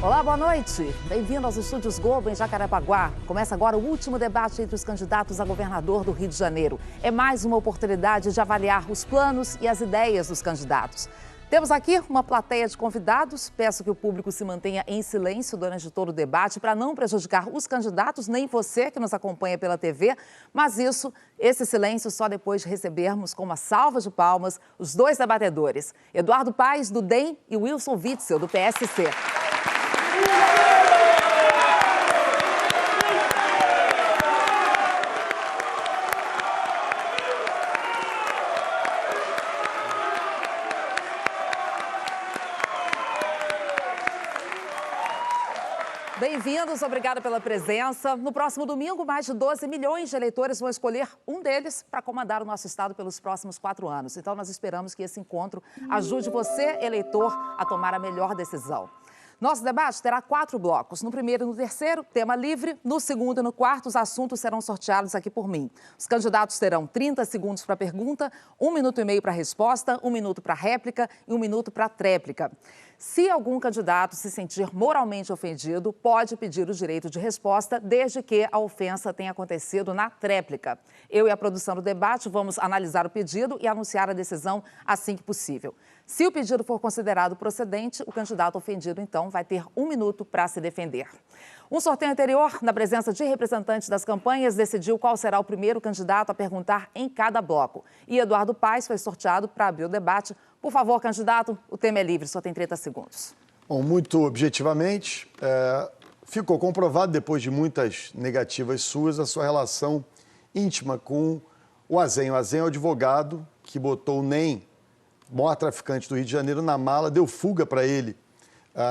Olá, boa noite. Bem-vindo aos Estúdios Globo em Jacarepaguá. Começa agora o último debate entre os candidatos a governador do Rio de Janeiro. É mais uma oportunidade de avaliar os planos e as ideias dos candidatos. Temos aqui uma plateia de convidados. Peço que o público se mantenha em silêncio durante todo o debate para não prejudicar os candidatos, nem você que nos acompanha pela TV. Mas esse silêncio só depois de recebermos com uma salva de palmas os dois debatedores, Eduardo Paes, do DEM, e Wilson Witzel, do PSC. Bem-vindos, obrigada pela presença. No próximo domingo, mais de 12 milhões de eleitores vão escolher um deles para comandar o nosso estado pelos próximos 4 anos. Então, nós esperamos que esse encontro ajude você, eleitor, a tomar a melhor decisão. Nosso debate terá 4 blocos. No primeiro e no terceiro, tema livre. No segundo e no quarto, os assuntos serão sorteados aqui por mim. Os candidatos terão 30 segundos para pergunta, 1 minuto e meio para resposta, 1 minuto para réplica e 1 minuto para tréplica. Se algum candidato se sentir moralmente ofendido, pode pedir o direito de resposta, desde que a ofensa tenha acontecido na tréplica. Eu e a produção do debate vamos analisar o pedido e anunciar a decisão assim que possível. Se o pedido for considerado procedente, o candidato ofendido, então, vai ter 1 minuto para se defender. Um sorteio anterior, na presença de representantes das campanhas, decidiu qual será o primeiro candidato a perguntar em cada bloco. E Eduardo Paes foi sorteado para abrir o debate. Por favor, candidato, o tema é livre, só tem 30 segundos. Bom, muito objetivamente, ficou comprovado, depois de muitas negativas suas, a sua relação íntima com o Azen. O Azen é o advogado que botou o NEM, maior traficante do Rio de Janeiro, na mala, deu fuga para ele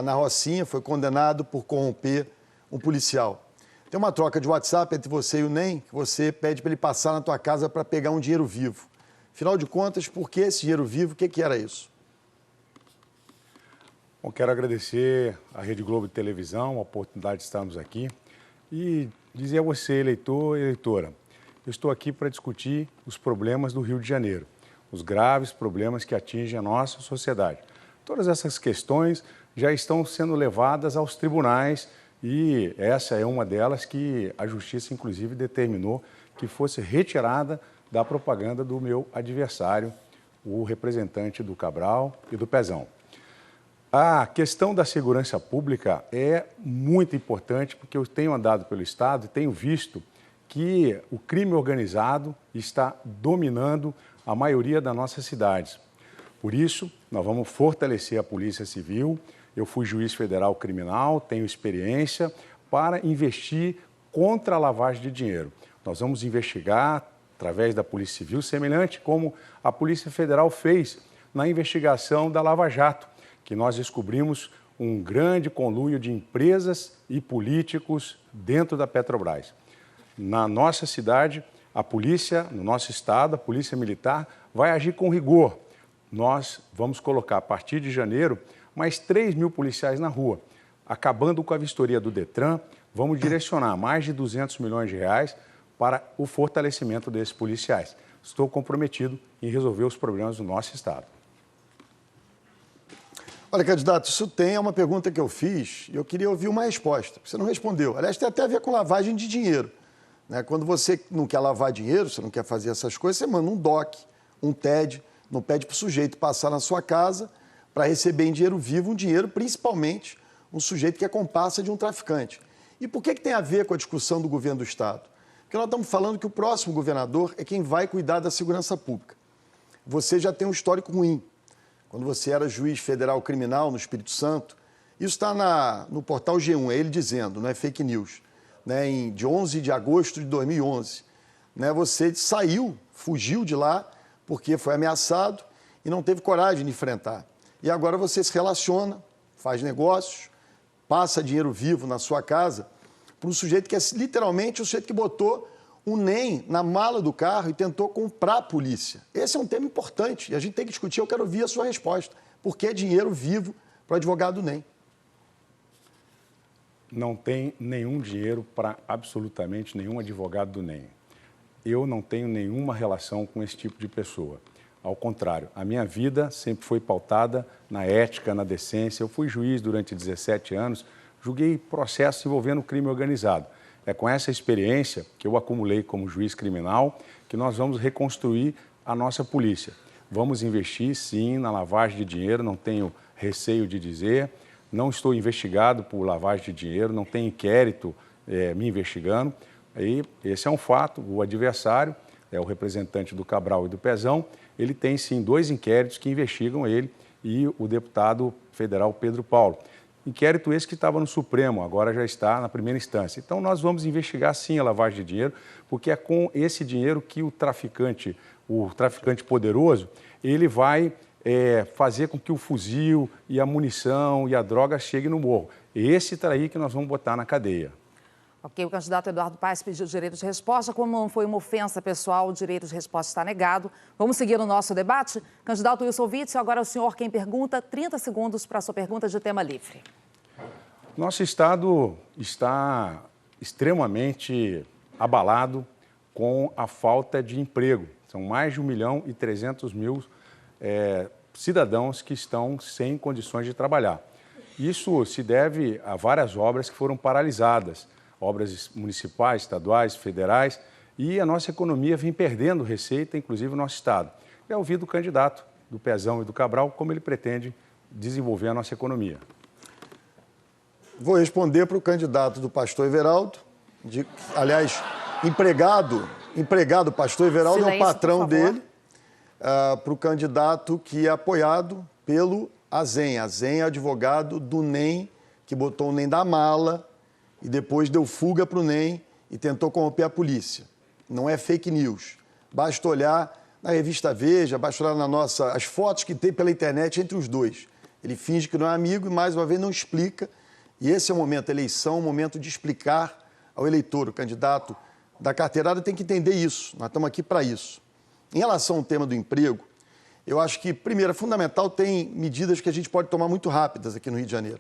na Rocinha, foi condenado por corromper um policial. Tem uma troca de WhatsApp entre você e o NEM, que você pede para ele passar na tua casa para pegar um dinheiro vivo. Afinal de contas, por que esse dinheiro vivo? O que era isso? Bom, quero agradecer à Rede Globo de Televisão a oportunidade de estarmos aqui e dizer a você, eleitor e eleitora, eu estou aqui para discutir os problemas do Rio de Janeiro, os graves problemas que atingem a nossa sociedade. Todas essas questões já estão sendo levadas aos tribunais e essa é uma delas que a Justiça, inclusive, determinou que fosse retirada da propaganda do meu adversário, o representante do Cabral e do Pezão. A questão da segurança pública é muito importante porque eu tenho andado pelo Estado e tenho visto que o crime organizado está dominando a maioria das nossas cidades. Por isso, nós vamos fortalecer a Polícia Civil. Eu fui juiz federal criminal, tenho experiência para investir contra a lavagem de dinheiro. Nós vamos investigar através da Polícia Civil, semelhante como a Polícia Federal fez na investigação da Lava Jato, que nós descobrimos um grande conluio de empresas e políticos dentro da Petrobras. Na nossa cidade, a polícia, no nosso estado, a Polícia Militar vai agir com rigor. Nós vamos colocar, a partir de janeiro, mais 3 mil policiais na rua. Acabando com a vistoria do Detran, vamos direcionar mais de 200 milhões de reais para o fortalecimento desses policiais. Estou comprometido em resolver os problemas do nosso estado. Olha, candidato, isso é uma pergunta que eu fiz e eu queria ouvir uma resposta. Você não respondeu. Aliás, tem até a ver com lavagem de dinheiro, né? Quando você não quer lavar dinheiro, você não quer fazer essas coisas, você manda um DOC, um TED, não pede para o sujeito passar na sua casa para receber em dinheiro vivo um dinheiro, principalmente um sujeito que é comparsa de um traficante. E por que tem a ver com a discussão do governo do Estado? Porque nós estamos falando que o próximo governador é quem vai cuidar da segurança pública. Você já tem um histórico ruim. Quando você era juiz federal criminal no Espírito Santo, isso está no portal G1, é ele dizendo, não é fake news, né, de 11 de agosto de 2011. Né, você saiu, fugiu de lá, porque foi ameaçado e não teve coragem de enfrentar. E agora você se relaciona, faz negócios, passa dinheiro vivo na sua casa para um sujeito que é literalmente o sujeito que botou um NEM na mala do carro e tentou comprar a polícia. Esse é um tema importante e a gente tem que discutir, eu quero ouvir a sua resposta. Por que dinheiro vivo para o advogado do NEM? Não tem nenhum dinheiro para absolutamente nenhum advogado do NEM. Eu não tenho nenhuma relação com esse tipo de pessoa. Ao contrário, a minha vida sempre foi pautada na ética, na decência. Eu fui juiz durante 17 anos, julguei processos envolvendo crime organizado. É com essa experiência que eu acumulei como juiz criminal que nós vamos reconstruir a nossa polícia. Vamos investir, sim, na lavagem de dinheiro, não tenho receio de dizer. Não estou investigado por lavagem de dinheiro, não tem inquérito me investigando. E esse é um fato. O adversário, o representante do Cabral e do Pezão, ele tem sim 2 inquéritos que investigam ele e o deputado federal Pedro Paulo. Inquérito esse que estava no Supremo, agora já está na primeira instância. Então nós vamos investigar sim a lavagem de dinheiro, porque é com esse dinheiro que o traficante poderoso, ele vai fazer com que o fuzil e a munição e a droga cheguem no morro. Esse aí que nós vamos botar na cadeia. Ok, o candidato Eduardo Paes pediu direito de resposta. Como foi uma ofensa pessoal, o direito de resposta está negado. Vamos seguir o nosso debate? Candidato Wilson Witzel, agora é o senhor quem pergunta. 30 segundos para a sua pergunta de tema livre. Nosso estado está extremamente abalado com a falta de emprego. São mais de 1.300.000 cidadãos que estão sem condições de trabalhar. Isso se deve a várias obras que foram paralisadas, obras municipais, estaduais, federais, e a nossa economia vem perdendo receita, inclusive o nosso estado. É ouvir do candidato, do Pezão e do Cabral, como ele pretende desenvolver a nossa economia. Vou responder para o candidato do pastor Everaldo, aliás, empregado, pastor Everaldo Silêncio, é o patrão dele, para o candidato que é apoiado pelo Azen. Azen é advogado do NEM, que botou o NEM da mala e depois deu fuga para o NEM e tentou corromper a polícia. Não é fake news. Basta olhar na revista Veja, basta olhar as fotos que tem pela internet entre os dois. Ele finge que não é amigo e, mais uma vez, não explica. E esse é o momento, a eleição, o momento de explicar ao eleitor, o candidato da carteirada tem que entender isso. Nós estamos aqui para isso. Em relação ao tema do emprego, eu acho que, primeiro, é fundamental, tem medidas que a gente pode tomar muito rápidas aqui no Rio de Janeiro.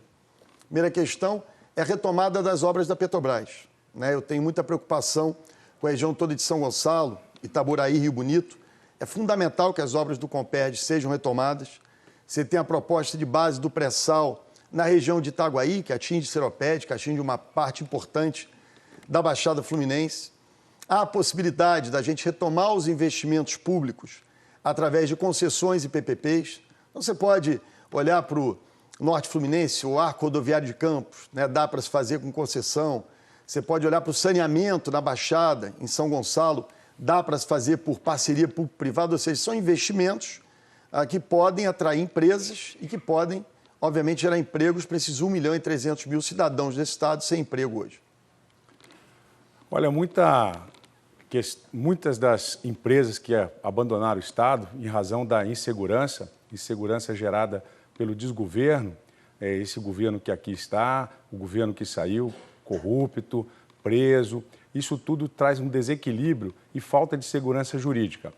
Primeira questão é a retomada das obras da Petrobras. Eu tenho muita preocupação com a região toda de São Gonçalo, Itaboraí, Rio Bonito. É fundamental que as obras do Comperd sejam retomadas. Você tem a proposta de base do pré-sal na região de Itaguaí, que atinge Seropédica, que atinge uma parte importante da Baixada Fluminense. Há a possibilidade da gente retomar os investimentos públicos através de concessões e PPPs. Então, você pode olhar para o Norte Fluminense, o Arco Rodoviário de Campos, dá para se fazer com concessão. Você pode olhar para o saneamento na Baixada, em São Gonçalo, dá para se fazer por parceria público-privada, ou seja, são investimentos que podem atrair empresas e que podem, obviamente, gerar empregos para esses 1.300.000 cidadãos desse estado sem emprego hoje. Olha, muitas das empresas que abandonaram o estado em razão da insegurança gerada pelo desgoverno, esse governo que aqui está, o governo que saiu, corrupto, preso, isso tudo traz um desequilíbrio e falta de segurança jurídica.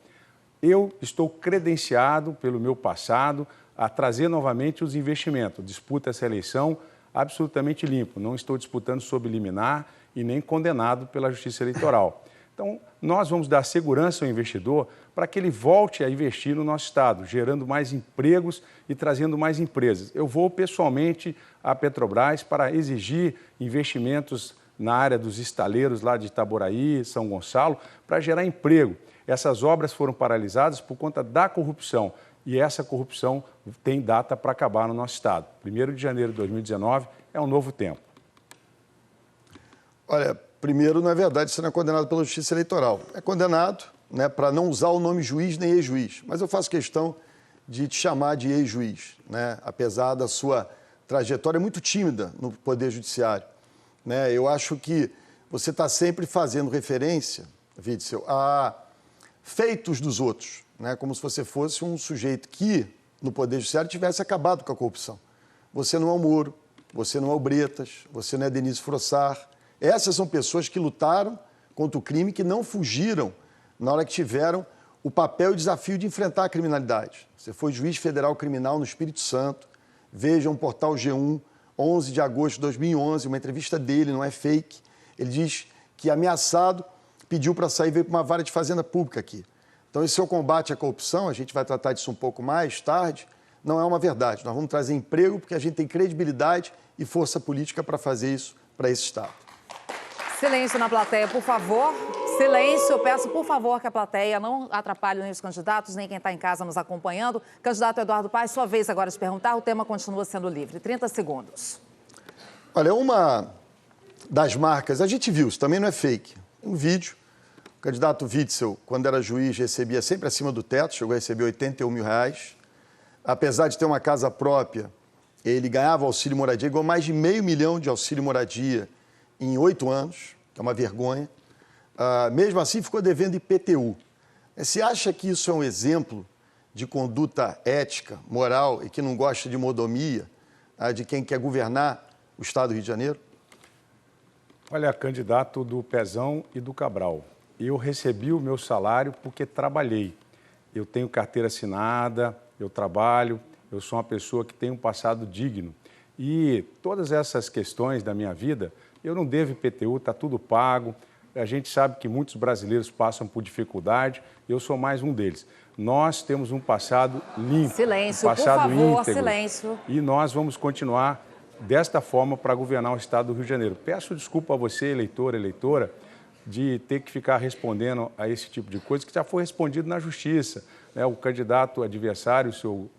Eu estou credenciado pelo meu passado a trazer novamente os investimentos. Disputa essa eleição absolutamente limpo, não estou disputando sob liminar e nem condenado pela Justiça Eleitoral. Então, nós vamos dar segurança ao investidor para que ele volte a investir no nosso estado, gerando mais empregos e trazendo mais empresas. Eu vou pessoalmente à Petrobras para exigir investimentos na área dos estaleiros lá de Itaboraí, São Gonçalo, para gerar emprego. Essas obras foram paralisadas por conta da corrupção e essa corrupção tem data para acabar no nosso estado. 1º de janeiro de 2019 é um novo tempo. Olha, primeiro, na verdade, você não é condenado pela Justiça Eleitoral. É condenado para não usar o nome juiz nem ex-juiz. Mas eu faço questão de te chamar de ex-juiz, apesar da sua trajetória muito tímida no Poder Judiciário. Eu acho que você está sempre fazendo referência, Witzel, a feitos dos outros, como se você fosse um sujeito que, no Poder Judiciário, tivesse acabado com a corrupção. Você não é o Moro, você não é o Bretas, você não é Denise Frossar. Essas são pessoas que lutaram contra o crime, que não fugiram na hora que tiveram o papel e o desafio de enfrentar a criminalidade. Você foi juiz federal criminal no Espírito Santo. Veja um portal G1, 11 de agosto de 2011, uma entrevista dele, não é fake. Ele diz que, ameaçado, pediu para sair e veio para uma vara de fazenda pública aqui. Então, esse é o combate à corrupção, a gente vai tratar disso um pouco mais tarde, não é uma verdade. Nós vamos trazer emprego porque a gente tem credibilidade e força política para fazer isso para esse Estado. Silêncio na plateia, por favor. Silêncio. Eu peço, por favor, que a plateia não atrapalhe nem os candidatos, nem quem está em casa nos acompanhando. Candidato Eduardo Paes, sua vez agora de perguntar. O tema continua sendo livre. 30 segundos. Olha, uma das marcas, a gente viu, isso também não é fake. Um vídeo, o candidato Witzel, quando era juiz, recebia sempre acima do teto, chegou a receber R$81 mil. Apesar de ter uma casa própria, ele ganhava auxílio moradia, ganhou mais de R$500 mil de auxílio moradia em 8 anos, que é uma vergonha. Mesmo assim, ficou devendo IPTU. Você acha que isso é um exemplo de conduta ética, moral e que não gosta de mordomia de quem quer governar o Estado do Rio de Janeiro? Olha, candidato do Pezão e do Cabral, eu recebi o meu salário porque trabalhei. Eu tenho carteira assinada, eu trabalho, eu sou uma pessoa que tem um passado digno. E todas essas questões da minha vida, eu não devo IPTU, está tudo pago. A gente sabe que muitos brasileiros passam por dificuldade, eu sou mais um deles. Nós temos um passado limpo, Silêncio, um passado por favor, íntegro. silêncio. E nós vamos continuar desta forma para governar o Estado do Rio de Janeiro. Peço desculpa a você, eleitora, de ter que ficar respondendo a esse tipo de coisa que já foi respondido na Justiça. O candidato adversário, o seu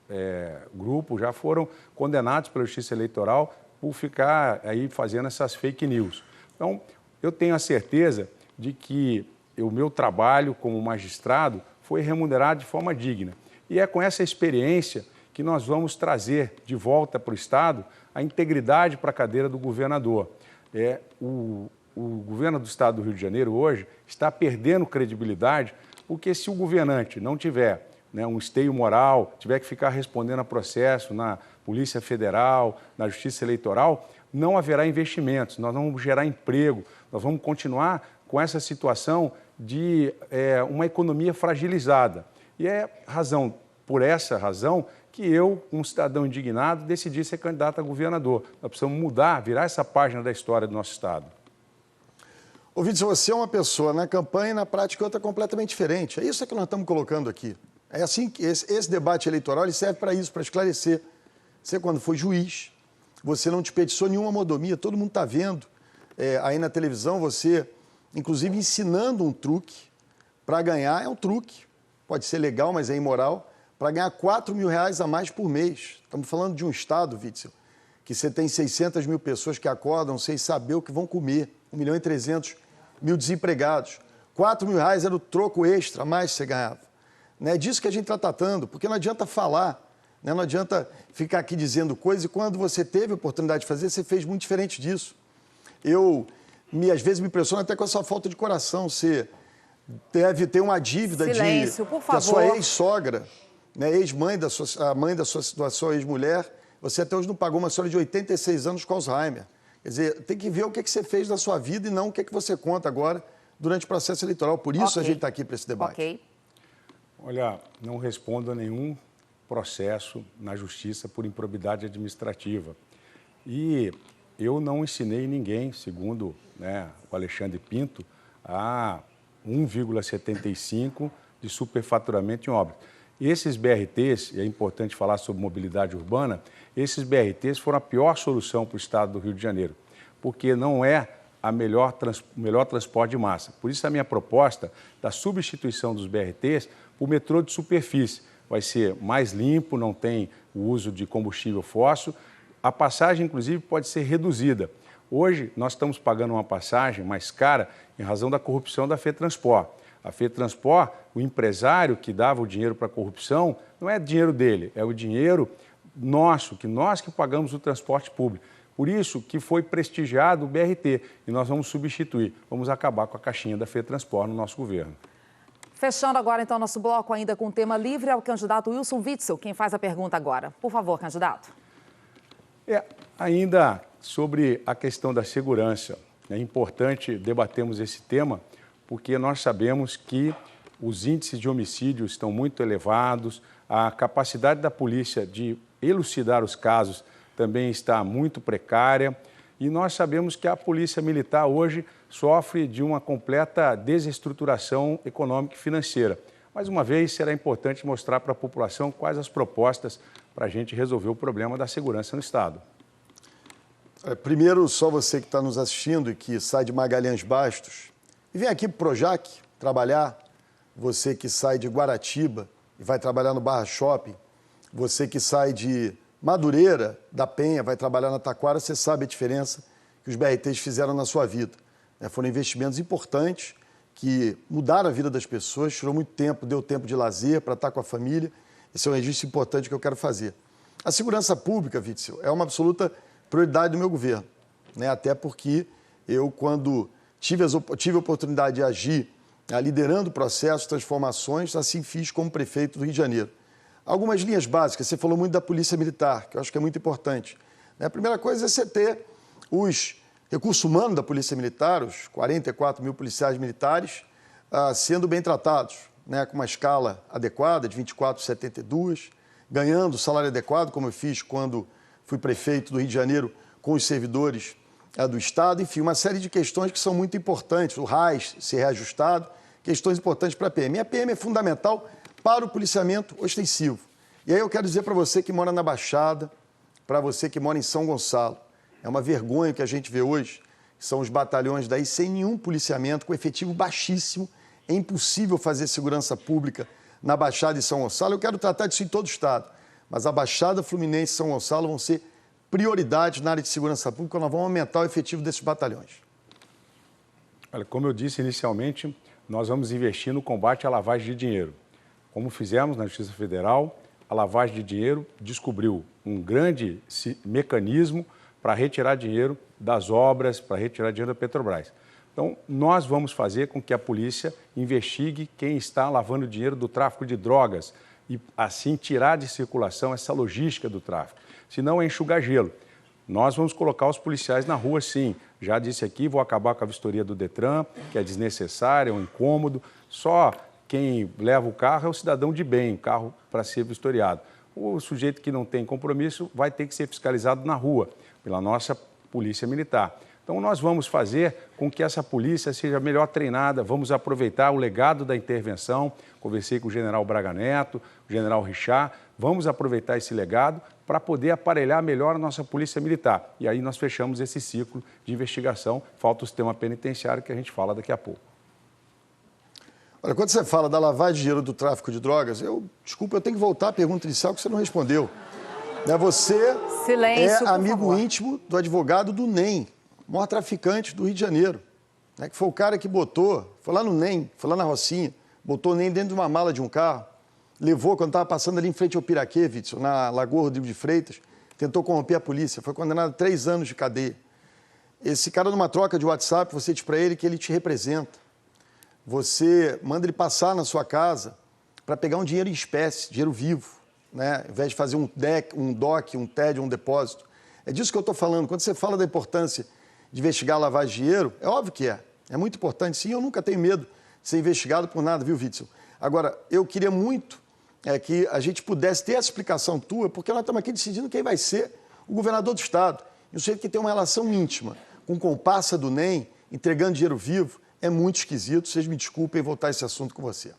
grupo, já foram condenados pela Justiça Eleitoral por ficar aí fazendo essas fake news. Então, eu tenho a certeza de que o meu trabalho como magistrado foi remunerado de forma digna. E é com essa experiência que nós vamos trazer de volta para o Estado a integridade para a cadeira do governador. O governo do Estado do Rio de Janeiro hoje está perdendo credibilidade porque se o governante não tiver um esteio moral, tiver que ficar respondendo a processo na Polícia Federal, na Justiça Eleitoral, não haverá investimentos, nós não vamos gerar emprego, nós vamos continuar com essa situação de uma economia fragilizada. E é por essa razão, que eu, um cidadão indignado, decidi ser candidato a governador. Nós precisamos mudar, virar essa página da história do nosso Estado. Ô, Witzel, você é uma pessoa na campanha e na prática outra completamente diferente. É isso que nós estamos colocando aqui. É assim que esse debate eleitoral ele serve para isso, para esclarecer. Você, quando foi juiz, você não desperdiçou nenhuma mordomia, todo mundo está vendo aí na televisão, você, inclusive, ensinando um truque para ganhar, é um truque, pode ser legal, mas é imoral, para ganhar R$4 mil a mais por mês. Estamos falando de um Estado, Witzel, que você tem 600 mil pessoas que acordam sem saber o que vão comer, 1.300.000 desempregados. R$4 mil era o troco extra a mais que você ganhava. É disso que a gente está tratando, porque não adianta falar, não adianta ficar aqui dizendo coisas, e quando você teve a oportunidade de fazer, você fez muito diferente disso. Às vezes me impressiona até com a sua falta de coração. Você deve ter uma dívida Silêncio, por favor. Que a sua ex-sogra, ex-mãe a mãe da sua ex-mulher, você até hoje não pagou, uma senhora de 86 anos com Alzheimer. Quer dizer, tem que ver o que você fez na sua vida e não o que você conta agora durante o processo eleitoral. Por isso a gente está aqui para esse debate. Ok. Olha, não respondo a nenhum processo na Justiça por improbidade administrativa. E eu não ensinei ninguém, segundo o Alexandre Pinto, a 1,75 de superfaturamento em obras. E esses BRTs, e é importante falar sobre mobilidade urbana, esses BRTs foram a pior solução para o Estado do Rio de Janeiro, porque não é o melhor transporte de massa. Por isso a minha proposta da substituição dos BRTs por metrô de superfície. Vai ser mais limpo, não tem o uso de combustível fóssil. A passagem, inclusive, pode ser reduzida. Hoje, nós estamos pagando uma passagem mais cara em razão da corrupção da FETransport. A FETransport, o empresário que dava o dinheiro para a corrupção, não é dinheiro dele, é o dinheiro nosso, que nós que pagamos o transporte público. Por isso que foi prestigiado o BRT e nós vamos substituir, vamos acabar com a caixinha da FETransport no nosso governo. Fechando agora, então, nosso bloco ainda com o tema livre, é o candidato Wilson Witzel, quem faz a pergunta agora. Por favor, candidato. Ainda sobre a questão da segurança, é importante debatermos esse tema, porque nós sabemos que os índices de homicídio estão muito elevados, a capacidade da polícia de elucidar os casos também está muito precária, e nós sabemos que a Polícia Militar hoje sofre de uma completa desestruturação econômica e financeira. Mais uma vez, será importante mostrar para a população quais as propostas para a gente resolver o problema da segurança no Estado. Primeiro, só você que está nos assistindo e que sai de Magalhães Bastos e vem aqui para o Projac trabalhar, você que sai de Guaratiba e vai trabalhar no Barra Shopping, você que sai de Madureira, da Penha, vai trabalhar na Taquara, você sabe a diferença que os BRTs fizeram na sua vida. Foram investimentos importantes que mudaram a vida das pessoas, tirou muito tempo, deu tempo de lazer para estar com a família. Esse é um registro importante que eu quero fazer. A segurança pública, Witzel, é uma absoluta prioridade do meu governo, até porque eu, quando tive a oportunidade de agir liderando processos, transformações, assim fiz como prefeito do Rio de Janeiro. Algumas linhas básicas, você falou muito da Polícia Militar, que eu acho que é muito importante. A primeira coisa é você ter os recursos humanos da Polícia Militar, os 44 mil policiais militares, sendo bem tratados, com uma escala adequada, de 24,72, ganhando o salário adequado, como eu fiz quando fui prefeito do Rio de Janeiro com os servidores do Estado, enfim, uma série de questões que são muito importantes, o RAS ser reajustado, questões importantes para a PM. E a PM é fundamental para o policiamento ostensivo. E aí eu quero dizer para você que mora na Baixada, para você que mora em São Gonçalo, é uma vergonha que a gente vê hoje, que são os batalhões daí sem nenhum policiamento, com efetivo baixíssimo, é impossível fazer segurança pública na Baixada e São Gonçalo. Eu quero tratar disso em todo o Estado, mas a Baixada Fluminense e São Gonçalo vão ser prioridades na área de segurança pública, nós vamos aumentar o efetivo desses batalhões. Olha, como eu disse inicialmente, nós vamos investir no combate à lavagem de dinheiro. Como fizemos na Justiça Federal, a lavagem de dinheiro descobriu um grande mecanismo para retirar dinheiro das obras, para retirar dinheiro da Petrobras. Então, nós vamos fazer com que a polícia investigue quem está lavando dinheiro do tráfico de drogas e, assim, tirar de circulação essa logística do tráfico. Senão é enxugar gelo. Nós vamos colocar os policiais na rua, sim. Já disse aqui, vou acabar com a vistoria do Detran, que é desnecessária, é um incômodo. Só quem leva o carro é o cidadão de bem, o carro para ser vistoriado. O sujeito que não tem compromisso vai ter que ser fiscalizado na rua, pela nossa Polícia Militar. Então, nós vamos fazer com que essa polícia seja melhor treinada, vamos aproveitar o legado da intervenção. Conversei com o general Braga Neto, o general Richard, vamos aproveitar esse legado para poder aparelhar melhor a nossa Polícia Militar. E aí nós fechamos esse ciclo de investigação. Falta o sistema penitenciário, que a gente fala daqui a pouco. Olha, quando você fala da lavagem de dinheiro do tráfico de drogas, desculpa, eu tenho que voltar à pergunta inicial que você não respondeu. Você Silêncio, é amigo íntimo do advogado do NEM, maior traficante do Rio de Janeiro, que foi o cara que foi lá no NEM, foi lá na Rocinha, botou o NEM dentro de uma mala de um carro, levou, quando estava passando ali em frente ao Piraquê, Witzel, na Lagoa Rodrigo de Freitas, tentou corromper a polícia, foi condenado a 3 anos de cadeia. Esse cara, numa troca de WhatsApp, você diz para ele que ele te representa. Você manda ele passar na sua casa para pegar um dinheiro em espécie, dinheiro vivo, ao invés de fazer um DOC, um TED, um depósito. É disso que eu estou falando. Quando você fala da importância de investigar a lavagem de dinheiro, é óbvio que é. É muito importante, sim. Eu nunca tenho medo de ser investigado por nada, viu, Witzel? Agora, eu queria muito que a gente pudesse ter essa explicação tua, porque nós estamos aqui decidindo quem vai ser o governador do Estado. E o sujeito que tem uma relação íntima com comparsa do NEM, entregando dinheiro vivo, é muito esquisito. Vocês me desculpem voltar esse assunto com você.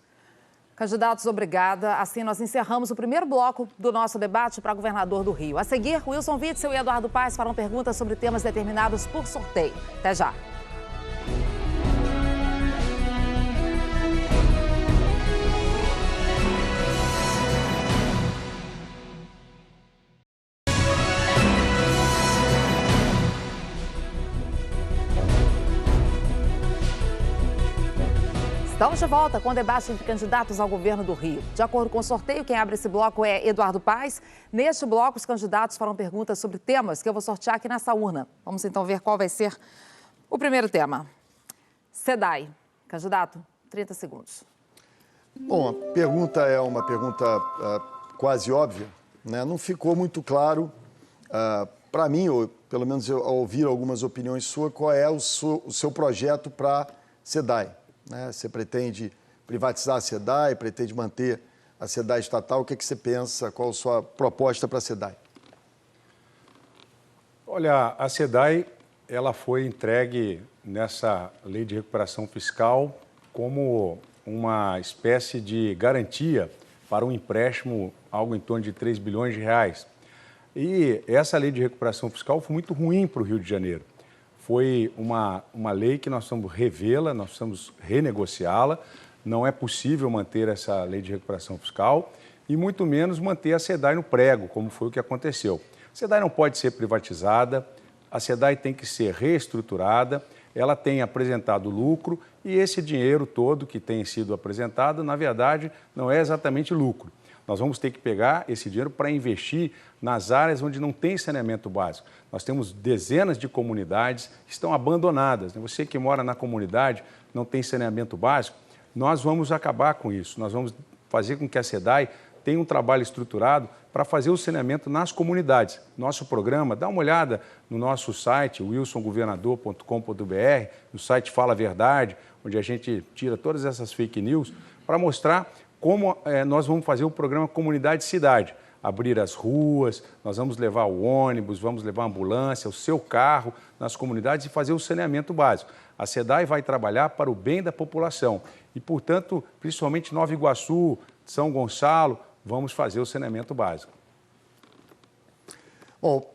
Candidatos, obrigada. Assim, nós encerramos o primeiro bloco do nosso debate para governador do Rio. A seguir, Wilson Witzel e Eduardo Paes farão perguntas sobre temas determinados por sorteio. Até já. Estamos de volta com o debate entre candidatos ao governo do Rio. De acordo com o sorteio, quem abre esse bloco é Eduardo Paes. Neste bloco, os candidatos farão perguntas sobre temas que eu vou sortear aqui nessa urna. Vamos então ver qual vai ser o primeiro tema. SEDAI. Candidato, 30 segundos. Bom, a pergunta é uma pergunta quase óbvia, Não ficou muito claro para mim, ou pelo menos ao ouvir algumas opiniões suas, qual é o seu projeto para SEDAI. Você pretende privatizar a SEDAI, pretende manter a SEDAI estatal? O que você pensa? Qual a sua proposta para a SEDAI? Olha, a SEDAI ela foi entregue nessa lei de recuperação fiscal como uma espécie de garantia para um empréstimo algo em torno de 3 bilhões de reais. E essa lei de recuperação fiscal foi muito ruim para o Rio de Janeiro. Foi uma lei que nós precisamos revê-la, nós precisamos renegociá-la. Não é possível manter essa lei de recuperação fiscal e muito menos manter a SEDAI no prego, como foi o que aconteceu. A SEDAI não pode ser privatizada, a SEDAI tem que ser reestruturada, ela tem apresentado lucro e esse dinheiro todo que tem sido apresentado, na verdade, não é exatamente lucro. Nós vamos ter que pegar esse dinheiro para investir nas áreas onde não tem saneamento básico. Nós temos dezenas de comunidades que estão abandonadas. Você que mora na comunidade, não tem saneamento básico, nós vamos acabar com isso. Nós vamos fazer com que a SEDAI tenha um trabalho estruturado para fazer o saneamento nas comunidades. Nosso programa, dá uma olhada no nosso site, wilsongovernador.com.br, no site Fala a Verdade, onde a gente tira todas essas fake news, para mostrar como nós vamos fazer o programa Comunidade Cidade. Abrir as ruas, nós vamos levar o ônibus, vamos levar a ambulância, o seu carro nas comunidades e fazer o saneamento básico. A SEDAI vai trabalhar para o bem da população e, portanto, principalmente Nova Iguaçu, São Gonçalo, vamos fazer o saneamento básico. Bom,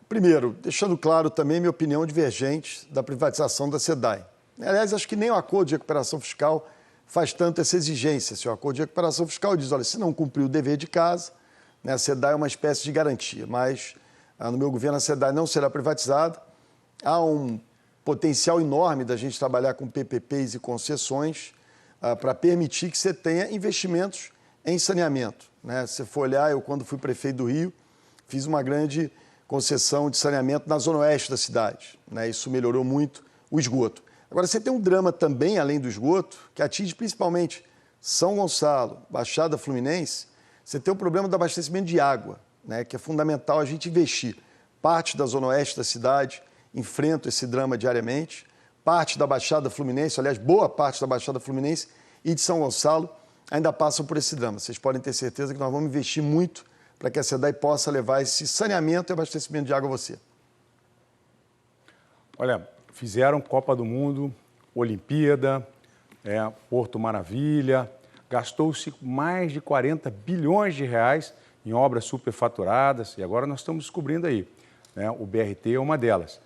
primeiro, deixando claro também minha opinião divergente da privatização da SEDAI. Aliás, acho que nem o acordo de recuperação fiscal faz tanto essa exigência. Se o acordo de recuperação fiscal diz, olha, se não cumprir o dever de casa, né, a SEDAI é uma espécie de garantia, mas no meu governo a SEDAI não será privatizada. Há um potencial enorme da gente trabalhar com PPPs e concessões para permitir que você tenha investimentos em saneamento. Né? Se você for olhar, eu quando fui prefeito do Rio, fiz uma grande concessão de saneamento na zona oeste da cidade. Né? Isso melhorou muito o esgoto. Agora, você tem um drama também, além do esgoto, que atinge principalmente São Gonçalo, Baixada Fluminense. Você tem o problema do abastecimento de água, né? Que é fundamental a gente investir. Parte da zona oeste da cidade enfrenta esse drama diariamente. Parte da Baixada Fluminense, aliás, boa parte da Baixada Fluminense e de São Gonçalo ainda passam por esse drama. Vocês podem ter certeza que nós vamos investir muito para que a SEDAI possa levar esse saneamento e abastecimento de água a você. Olha, fizeram Copa do Mundo, Olimpíada, Porto Maravilha, gastou-se mais de 40 bilhões de reais em obras superfaturadas e agora nós estamos descobrindo aí, né, o BRT é uma delas,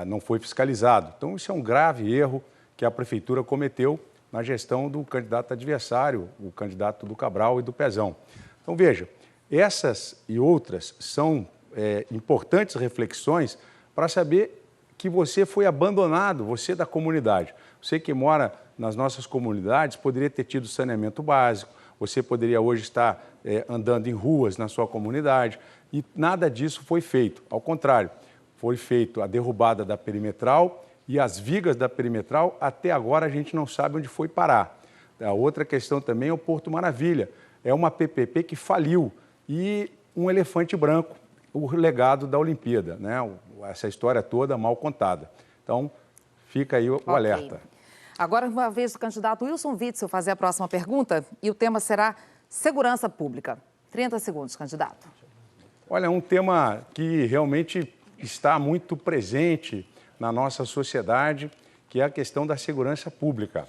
não foi fiscalizado. Então isso é um grave erro que a Prefeitura cometeu na gestão do candidato adversário, o candidato do Cabral e do Pezão. Então veja, essas e outras são importantes reflexões para saber que você foi abandonado, você da comunidade. Você que mora nas nossas comunidades poderia ter tido saneamento básico, você poderia hoje estar andando em ruas na sua comunidade e nada disso foi feito. Ao contrário, foi feito a derrubada da perimetral e as vigas da perimetral, até agora a gente não sabe onde foi parar. A outra questão também é o Porto Maravilha. É uma PPP que faliu e um elefante branco, o legado da Olimpíada, né? Essa história toda mal contada. Então, fica aí o alerta. Agora, uma vez do candidato Wilson Witzel fazer a próxima pergunta e o tema será segurança pública. 30 segundos, candidato. Olha, é um tema que realmente está muito presente na nossa sociedade, que é a questão da segurança pública.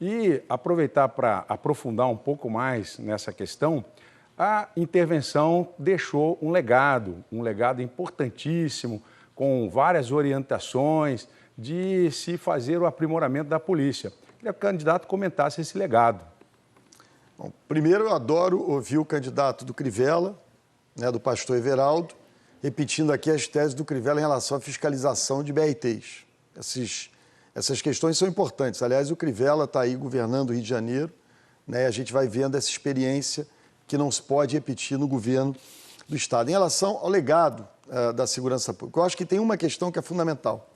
E aproveitar para aprofundar um pouco mais nessa questão, a intervenção deixou um legado importantíssimo, com várias orientações de se fazer o aprimoramento da polícia. Queria que o candidato comentasse esse legado. Bom, primeiro, eu adoro ouvir o candidato do Crivella, né, do pastor Everaldo, repetindo aqui as teses do Crivella em relação à fiscalização de BRTs. Essas questões são importantes. Aliás, o Crivella está aí governando o Rio de Janeiro, né, e a gente vai vendo essa experiência que não se pode repetir no governo do Estado. Em relação ao legado da segurança pública, eu acho que tem uma questão que é fundamental,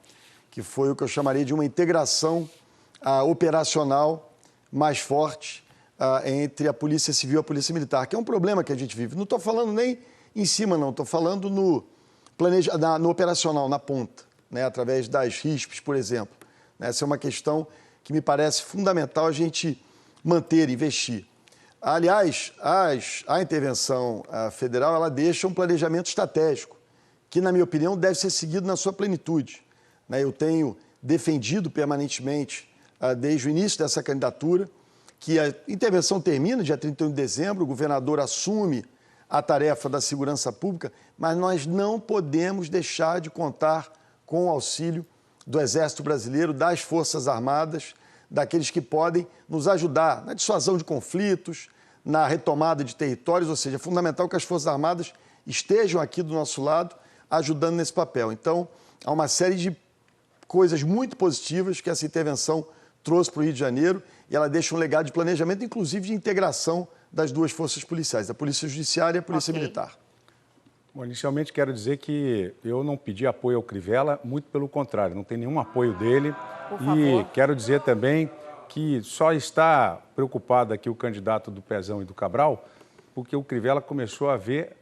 que foi o que eu chamaria de uma integração operacional mais forte entre a Polícia Civil e a Polícia Militar, que é um problema que a gente vive. Não estou falando nem em cima, não. Estou falando no operacional, na ponta, né, através das RISPs, por exemplo. Essa é uma questão que me parece fundamental a gente manter, investir. Aliás, a intervenção federal ela deixa um planejamento estratégico, que, na minha opinião, deve ser seguido na sua plenitude. Eu tenho defendido permanentemente, desde o início dessa candidatura, que a intervenção termina dia 31 de dezembro, o governador assume a tarefa da segurança pública, mas nós não podemos deixar de contar com o auxílio do Exército Brasileiro, das Forças Armadas, daqueles que podem nos ajudar na dissuasão de conflitos, na retomada de territórios, ou seja, é fundamental que as Forças Armadas estejam aqui do nosso lado, ajudando nesse papel. Então, há uma série de coisas muito positivas que essa intervenção trouxe para o Rio de Janeiro e ela deixa um legado de planejamento, inclusive de integração das duas forças policiais, a Polícia Judiciária e a Polícia Militar. Bom, inicialmente quero dizer que eu não pedi apoio ao Crivella, muito pelo contrário, não tem nenhum apoio dele. Por favor. E quero dizer também que só está preocupado aqui o candidato do Pezão e do Cabral, porque o Crivella começou a ver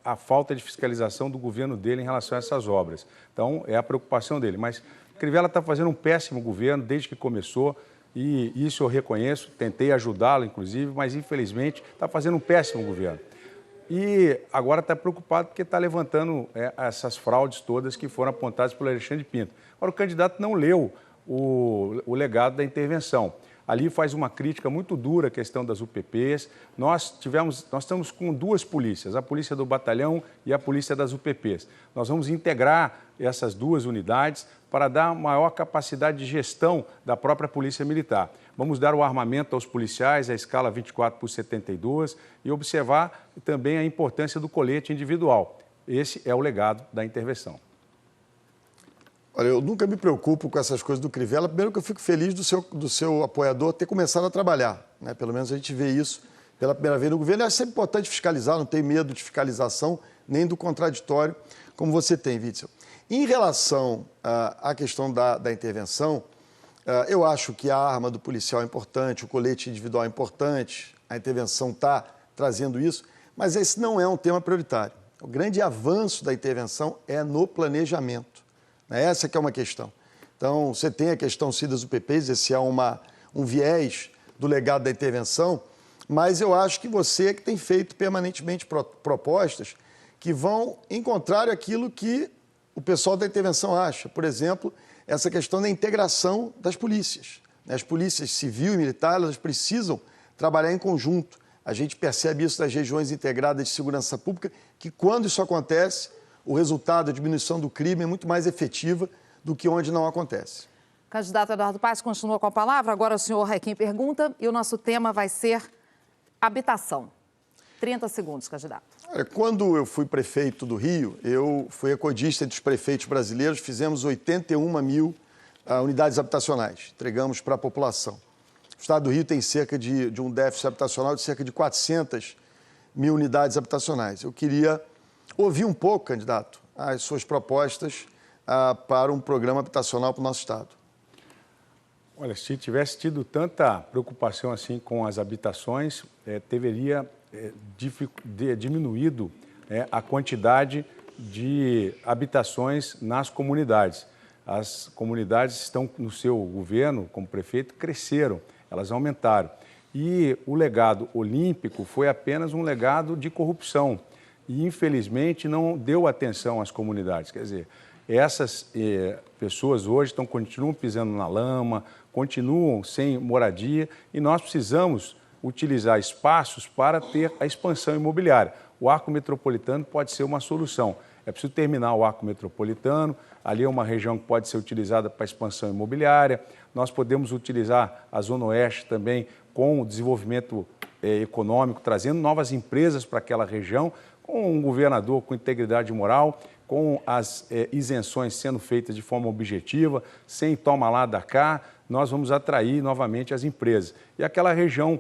a falta de fiscalização do governo dele em relação a essas obras. Então, é a preocupação dele. Mas o Crivella está fazendo um péssimo governo desde que começou, e isso eu reconheço, tentei ajudá-lo, inclusive, mas, infelizmente, está fazendo um péssimo governo. E agora está preocupado porque está levantando essas fraudes todas que foram apontadas pelo Alexandre Pinto. Agora, o candidato não leu o legado da intervenção. Ali faz uma crítica muito dura à questão das UPPs. Nós estamos com duas polícias, a polícia do batalhão e a polícia das UPPs. Nós vamos integrar essas duas unidades para dar maior capacidade de gestão da própria Polícia Militar. Vamos dar o armamento aos policiais, a escala 24/72, e observar também a importância do colete individual. Esse é o legado da intervenção. Olha, eu nunca me preocupo com essas coisas do Crivella. Primeiro que eu fico feliz do seu apoiador ter começado a trabalhar, né? Pelo menos a gente vê isso pela primeira vez no governo. É sempre importante fiscalizar, não tem medo de fiscalização, nem do contraditório, como você tem, Witzel. Em relação à questão da intervenção, eu acho que a arma do policial é importante, o colete individual é importante, a intervenção está trazendo isso, mas esse não é um tema prioritário. O grande avanço da intervenção é no planejamento. Essa que é uma questão. Então, você tem a questão das UPPs, esse é um viés do legado da intervenção, mas eu acho que você que tem feito permanentemente propostas que vão em contrário àquilo que o pessoal da intervenção acha. Por exemplo, essa questão da integração das polícias. As polícias civil e militar, elas precisam trabalhar em conjunto. A gente percebe isso nas regiões integradas de segurança pública, que quando isso acontece, o resultado, a diminuição do crime é muito mais efetiva do que onde não acontece. Candidato Eduardo Paes continua com a palavra. Agora o senhor é quem pergunta e o nosso tema vai ser habitação. 30 segundos, candidato. Quando eu fui prefeito do Rio, eu fui a codista dos prefeitos brasileiros, fizemos 81 mil unidades habitacionais, entregamos para a população. O estado do Rio tem cerca de um déficit habitacional de cerca de 400 mil unidades habitacionais. Eu queria ouvir um pouco, candidato, as suas propostas para um programa habitacional para o nosso estado. Olha, se tivesse tido tanta preocupação assim com as habitações, teria diminuído a quantidade de habitações nas comunidades. As comunidades estão no seu governo, como prefeito, cresceram, elas aumentaram. E o legado olímpico foi apenas um legado de corrupção. E, infelizmente, não deu atenção às comunidades. Quer dizer, essas pessoas hoje continuam pisando na lama, continuam sem moradia, e nós precisamos utilizar espaços para ter a expansão imobiliária. O arco metropolitano pode ser uma solução. É preciso terminar o arco metropolitano, ali é uma região que pode ser utilizada para expansão imobiliária. Nós podemos utilizar a Zona Oeste também com o desenvolvimento econômico, trazendo novas empresas para aquela região, com um governador com integridade moral, com as isenções sendo feitas de forma objetiva, sem toma lá da cá, nós vamos atrair novamente as empresas. E aquela região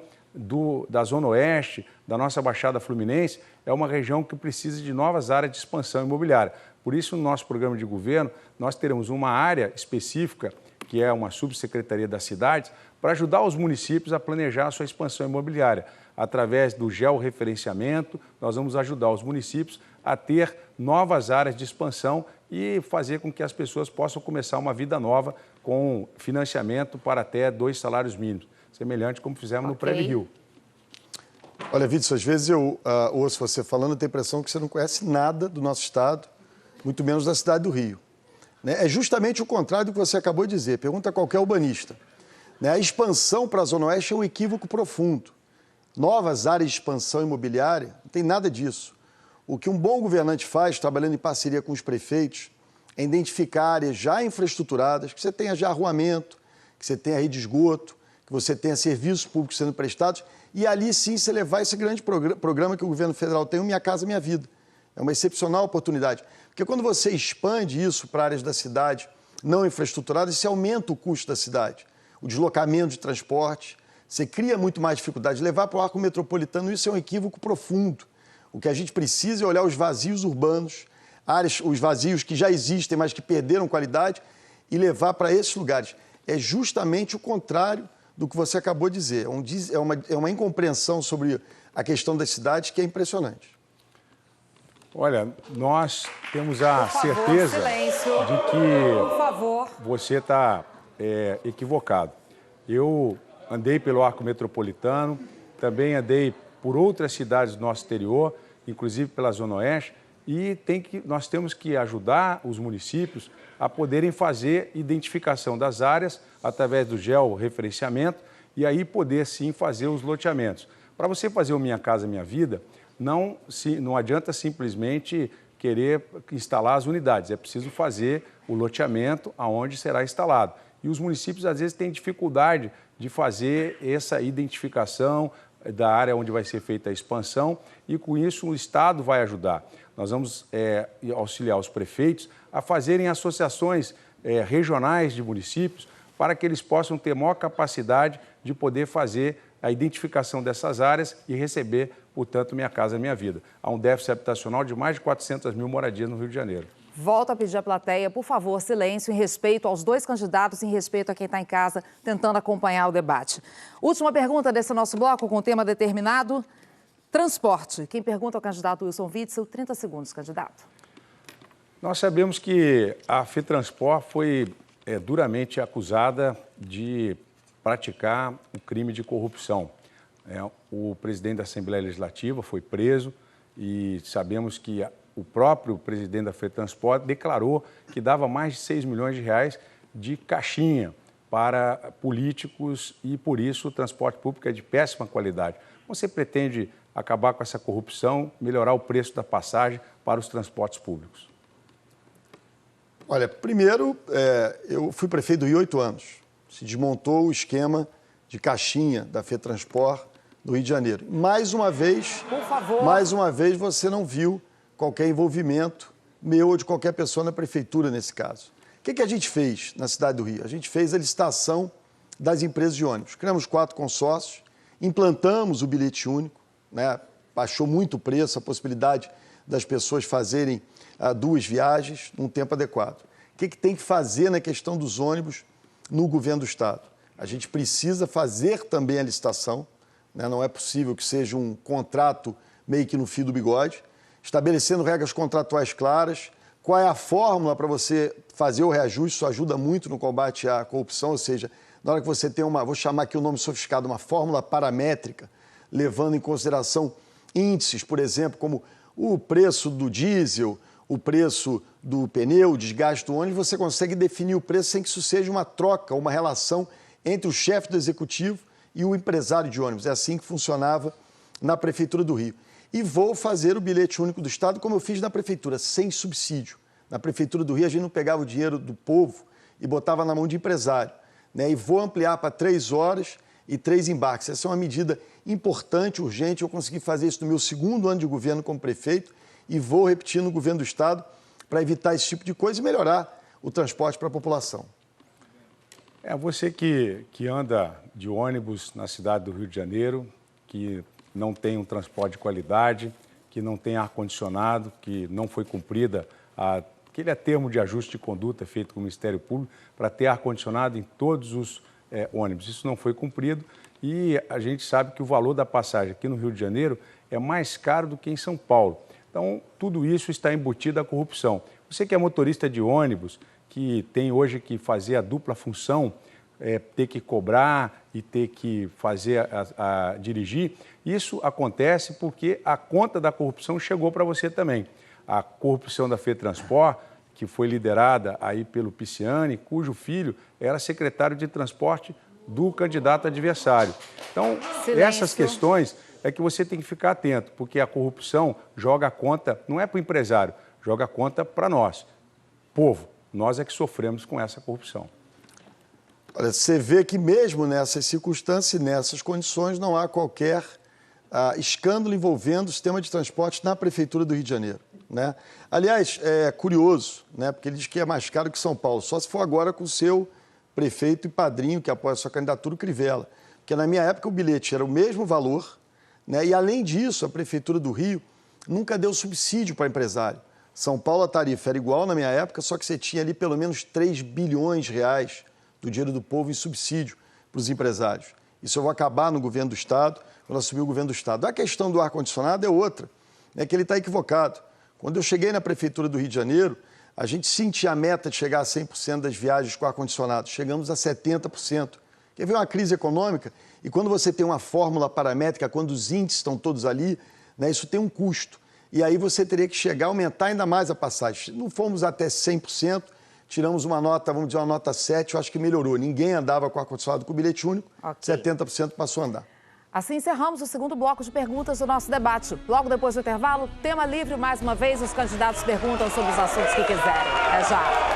da Zona Oeste, da nossa Baixada Fluminense, é uma região que precisa de novas áreas de expansão imobiliária. Por isso, no nosso programa de governo, nós teremos uma área específica, que é uma subsecretaria das cidades, para ajudar os municípios a planejar a sua expansão imobiliária. Através do georreferenciamento, nós vamos ajudar os municípios a ter novas áreas de expansão e fazer com que as pessoas possam começar uma vida nova com financiamento para até 2 salários mínimos, semelhante como fizemos no Prévio Rio. Olha, Witzel, às vezes eu ouço você falando e tenho a impressão que você não conhece nada do nosso estado, muito menos da cidade do Rio. É justamente o contrário do que você acabou de dizer. Pergunta a qualquer urbanista. Né? A expansão para a Zona Oeste é um equívoco profundo. Novas áreas de expansão imobiliária, não tem nada disso. O que um bom governante faz, trabalhando em parceria com os prefeitos, é identificar áreas já infraestruturadas, que você tenha já arruamento, que você tenha rede de esgoto, que você tenha serviços públicos sendo prestados, e ali sim você levar esse grande programa que o governo federal tem, o Minha Casa Minha Vida. É uma excepcional oportunidade. Porque quando você expande isso para áreas da cidade não infraestruturadas, você aumenta o custo da cidade, o deslocamento de transporte, você cria muito mais dificuldade. Levar para o arco metropolitano, isso é um equívoco profundo. O que a gente precisa é olhar os vazios urbanos, áreas, os vazios que já existem, mas que perderam qualidade, e levar para esses lugares. É justamente o contrário do que você acabou de dizer. É uma incompreensão sobre a questão das cidades que é impressionante. Olha, nós temos a certeza de que você está equivocado. Eu andei pelo Arco Metropolitano, também andei por outras cidades do nosso interior, inclusive pela Zona Oeste, e nós temos que ajudar os municípios a poderem fazer identificação das áreas através do georreferenciamento e aí poder sim fazer os loteamentos. Para você fazer o Minha Casa Minha Vida, não adianta simplesmente querer instalar as unidades, é preciso fazer o loteamento aonde será instalado. E os municípios às vezes têm dificuldade de fazer essa identificação da área onde vai ser feita a expansão e com isso o Estado vai ajudar. Nós vamos auxiliar os prefeitos a fazerem associações regionais de municípios para que eles possam ter maior capacidade de poder fazer a identificação dessas áreas e receber, portanto, Minha Casa Minha Vida. Há um déficit habitacional de mais de 400 mil moradias no Rio de Janeiro. Volto a pedir à plateia, por favor, silêncio em respeito aos dois candidatos, em respeito a quem está em casa tentando acompanhar o debate. Última pergunta desse nosso bloco com tema determinado, transporte. Quem pergunta é o candidato Wilson Witzel, 30 segundos, candidato. Nós sabemos que a FETranspor foi duramente acusada de praticar o crime de corrupção. O presidente da Assembleia Legislativa foi preso e sabemos que o próprio presidente da FETranspor declarou que dava mais de 6 milhões de reais de caixinha para políticos e, por isso, o transporte público é de péssima qualidade. Você pretende acabar com essa corrupção, melhorar o preço da passagem para os transportes públicos? Olha, primeiro, eu fui prefeito do Rio 8 anos. Se desmontou o esquema de caixinha da FETranspor do Rio de Janeiro. Mais uma vez, por favor, você não viu qualquer envolvimento meu ou de qualquer pessoa na prefeitura nesse caso. O que a gente fez na cidade do Rio? A gente fez a licitação das empresas de ônibus. Criamos 4 consórcios, implantamos o bilhete único, né? Baixou muito o preço, a possibilidade das pessoas fazerem 2 viagens num tempo adequado. O que tem que fazer na questão dos ônibus no governo do Estado? A gente precisa fazer também a licitação, né? Não é possível que seja um contrato meio que no fio do bigode, estabelecendo regras contratuais claras, qual é a fórmula para você fazer o reajuste, isso ajuda muito no combate à corrupção, ou seja, na hora que você tem vou chamar aqui o nome sofisticado, uma fórmula paramétrica, levando em consideração índices, por exemplo, como o preço do diesel, o preço do pneu, o desgaste do ônibus, você consegue definir o preço sem que isso seja uma troca, uma relação entre o chefe do executivo e o empresário de ônibus. É assim que funcionava na Prefeitura do Rio. E vou fazer o bilhete único do Estado como eu fiz na Prefeitura, sem subsídio. Na Prefeitura do Rio, a gente não pegava o dinheiro do povo e botava na mão de empresário, né? E vou ampliar para 3 horas e 3 embarques. Essa é uma medida importante, urgente. Eu consegui fazer isso no meu 2º ano de governo como prefeito e vou repetir no governo do Estado para evitar esse tipo de coisa e melhorar o transporte para a população. Você que anda de ônibus na cidade do Rio de Janeiro, que não tem um transporte de qualidade, que não tem ar-condicionado, que não foi cumprida aquele termo de ajuste de conduta feito com o Ministério Público para ter ar-condicionado em todos os ônibus. Isso não foi cumprido e a gente sabe que o valor da passagem aqui no Rio de Janeiro é mais caro do que em São Paulo. Então, tudo isso está embutido à corrupção. Você que é motorista de ônibus, que tem hoje que fazer a dupla função, ter que cobrar e ter que fazer dirigir, isso acontece porque a conta da corrupção chegou para você também. A corrupção da FETranspor, que foi liderada aí pelo Pisciani, cujo filho era secretário de transporte do candidato adversário. Então, Silêncio. essas questões é que você tem que ficar atento, porque a corrupção joga a conta, não é para o empresário, joga a conta para nós, povo. Nós é que sofremos com essa corrupção. Olha, você vê que mesmo nessas circunstâncias e nessas condições não há qualquer escândalo envolvendo o sistema de transporte na Prefeitura do Rio de Janeiro, né? Aliás, é curioso, né? Porque ele diz que é mais caro que São Paulo, só se for agora com o seu prefeito e padrinho que apoia a sua candidatura, o Crivella. Porque na minha época o bilhete era o mesmo valor, né? E além disso, a Prefeitura do Rio nunca deu subsídio para empresário. São Paulo a tarifa era igual na minha época, só que você tinha ali pelo menos 3 bilhões de reais do dinheiro do povo em subsídio para os empresários. Isso eu vou acabar no governo do Estado, quando assumir o governo do Estado. A questão do ar-condicionado é outra, é que ele está equivocado. Quando eu cheguei na Prefeitura do Rio de Janeiro, a gente sentia a meta de chegar a 100% das viagens com ar-condicionado. Chegamos a 70%. Porque veio uma crise econômica e quando você tem uma fórmula paramétrica, quando os índices estão todos ali, né, isso tem um custo. E aí você teria que chegar a aumentar ainda mais a passagem. Não fomos até 100%, tiramos uma nota, vamos dizer, uma nota 7, eu acho que melhorou. Ninguém andava com ar-condicionado com bilhete único, 70% passou a andar. Assim encerramos o segundo bloco de perguntas do nosso debate. Logo depois do intervalo, tema livre, mais uma vez, os candidatos perguntam sobre os assuntos que quiserem. Até já!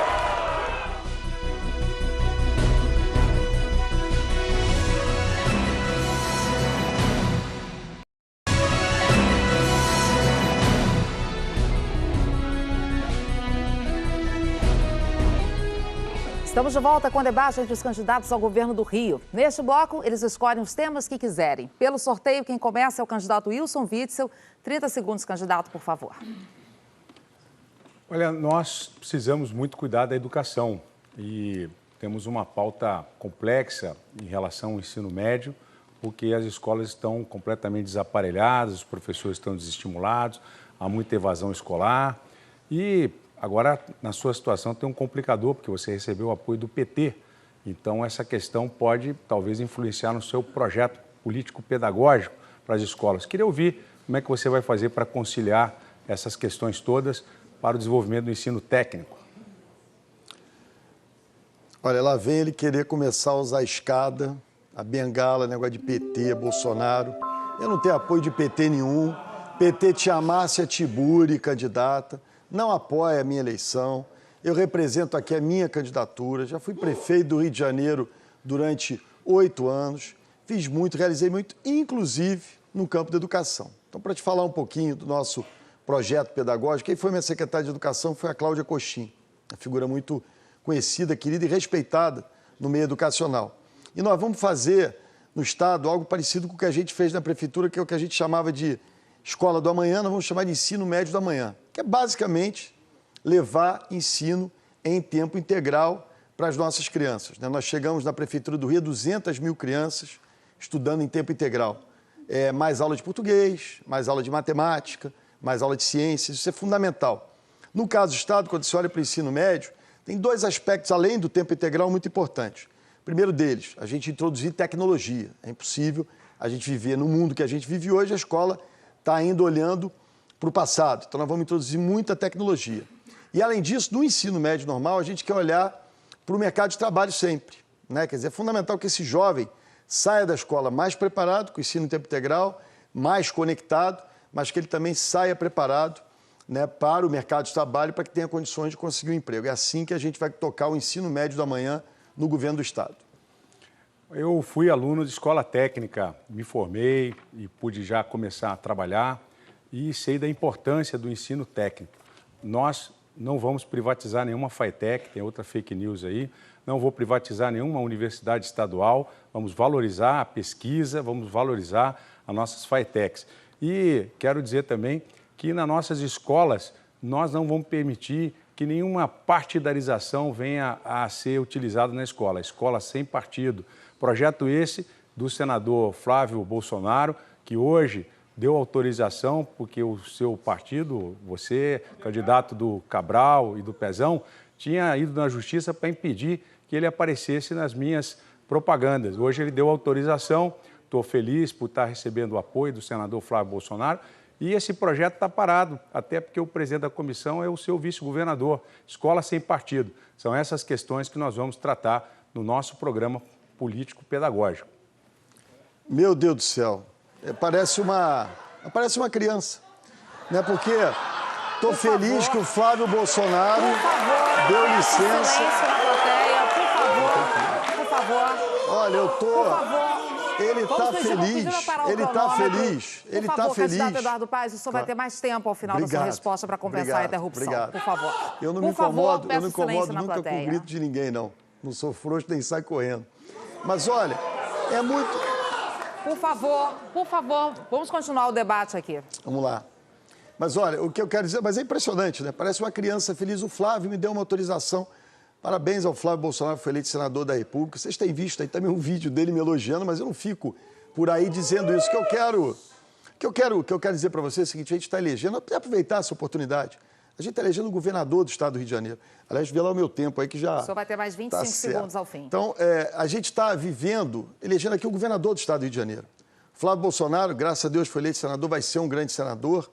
Estamos de volta com o debate entre os candidatos ao governo do Rio. Neste bloco, eles escolhem os temas que quiserem. Pelo sorteio, quem começa é o candidato Wilson Witzel. 30 segundos, candidato, por favor. Olha, nós precisamos muito cuidar da educação e temos uma pauta complexa em relação ao ensino médio, porque as escolas estão completamente desaparelhadas, os professores estão desestimulados, há muita evasão escolar e... Agora, na sua situação, tem um complicador, porque você recebeu o apoio do PT. Então, essa questão pode, talvez, influenciar no seu projeto político-pedagógico para as escolas. Queria ouvir como é que você vai fazer para conciliar essas questões todas para o desenvolvimento do ensino técnico. Olha, lá vem ele querer começar a usar a escada, a bengala, negócio de PT, Bolsonaro. Eu não tenho apoio de PT nenhum. PT tinha Márcia Tiburi, candidata. Não apoia a minha eleição, eu represento aqui a minha candidatura, já fui prefeito do Rio de Janeiro durante 8 anos, fiz muito, realizei muito, inclusive no campo da educação. Então, para te falar um pouquinho do nosso projeto pedagógico, quem foi minha secretária de Educação foi a Cláudia Coxim, uma figura muito conhecida, querida e respeitada no meio educacional. E nós vamos fazer no Estado algo parecido com o que a gente fez na Prefeitura, que é o que a gente chamava de Escola do Amanhã, nós vamos chamar de Ensino Médio do Amanhã, que é basicamente levar ensino em tempo integral para as nossas crianças, né? Nós chegamos na Prefeitura do Rio a 200 mil crianças estudando em tempo integral. Mais aula de português, mais aula de matemática, mais aula de ciências, isso é fundamental. No caso do Estado, quando você olha para o ensino médio, tem 2 aspectos, além do tempo integral, muito importantes. O primeiro deles, a gente introduzir tecnologia. É impossível a gente viver no mundo que a gente vive hoje, a escola está ainda olhando para o passado. Então, nós vamos introduzir muita tecnologia. E, além disso, no ensino médio normal, a gente quer olhar para o mercado de trabalho sempre, né? Quer dizer, é fundamental que esse jovem saia da escola mais preparado, com o ensino em tempo integral, mais conectado, mas que ele também saia preparado, né, para o mercado de trabalho, para que tenha condições de conseguir um emprego. É assim que a gente vai tocar o ensino médio da manhã no governo do Estado. Eu fui aluno de escola técnica, me formei e pude já começar a trabalhar e sei da importância do ensino técnico. Nós não vamos privatizar nenhuma FATEC, tem outra fake news aí, não vou privatizar nenhuma universidade estadual, vamos valorizar a pesquisa, vamos valorizar as nossas FATECs. E quero dizer também que nas nossas escolas nós não vamos permitir que nenhuma partidarização venha a ser utilizada na escola. Escola sem partido. Projeto esse do senador Flávio Bolsonaro, que hoje deu autorização porque o seu partido, você, candidato do Cabral e do Pezão, tinha ido na justiça para impedir que ele aparecesse nas minhas propagandas. Hoje ele deu autorização, estou feliz por estar recebendo o apoio do senador Flávio Bolsonaro e esse projeto está parado, até porque o presidente da comissão é o seu vice-governador. Escola sem partido. São essas questões que nós vamos tratar no nosso programa político pedagógico. Meu Deus do céu, parece uma criança, né? Porque estou feliz que o Flávio Bolsonaro deu licença. Silêncio na plateia, por favor. Olha, eu tô. Por favor. Ele está feliz. Ele está feliz. Ele está feliz. Candidato Eduardo Paes, o senhor vai ter mais tempo ao final da sua resposta para compensar a interrupção. Obrigado. Por favor. Eu não me incomodo nunca com o grito de ninguém, não. Não sou frouxo nem saio correndo. Mas olha, é muito. Por favor, vamos continuar o debate aqui. Vamos lá. Mas olha, o que eu quero dizer, mas é impressionante, né? Parece uma criança feliz. O Flávio me deu uma autorização. Parabéns ao Flávio Bolsonaro, que foi eleito senador da República. Vocês têm visto aí também um vídeo dele me elogiando, mas eu não fico por aí dizendo isso. O que eu quero dizer para vocês é o seguinte: a gente está elegendo, aproveitar essa oportunidade. A gente está elegendo o governador do estado do Rio de Janeiro. Aliás, vê lá o meu tempo aí que já. O senhor vai ter mais 25 segundos ao fim. Então, a gente está elegendo aqui o governador do estado do Rio de Janeiro. Flávio Bolsonaro, graças a Deus, foi eleito senador, vai ser um grande senador,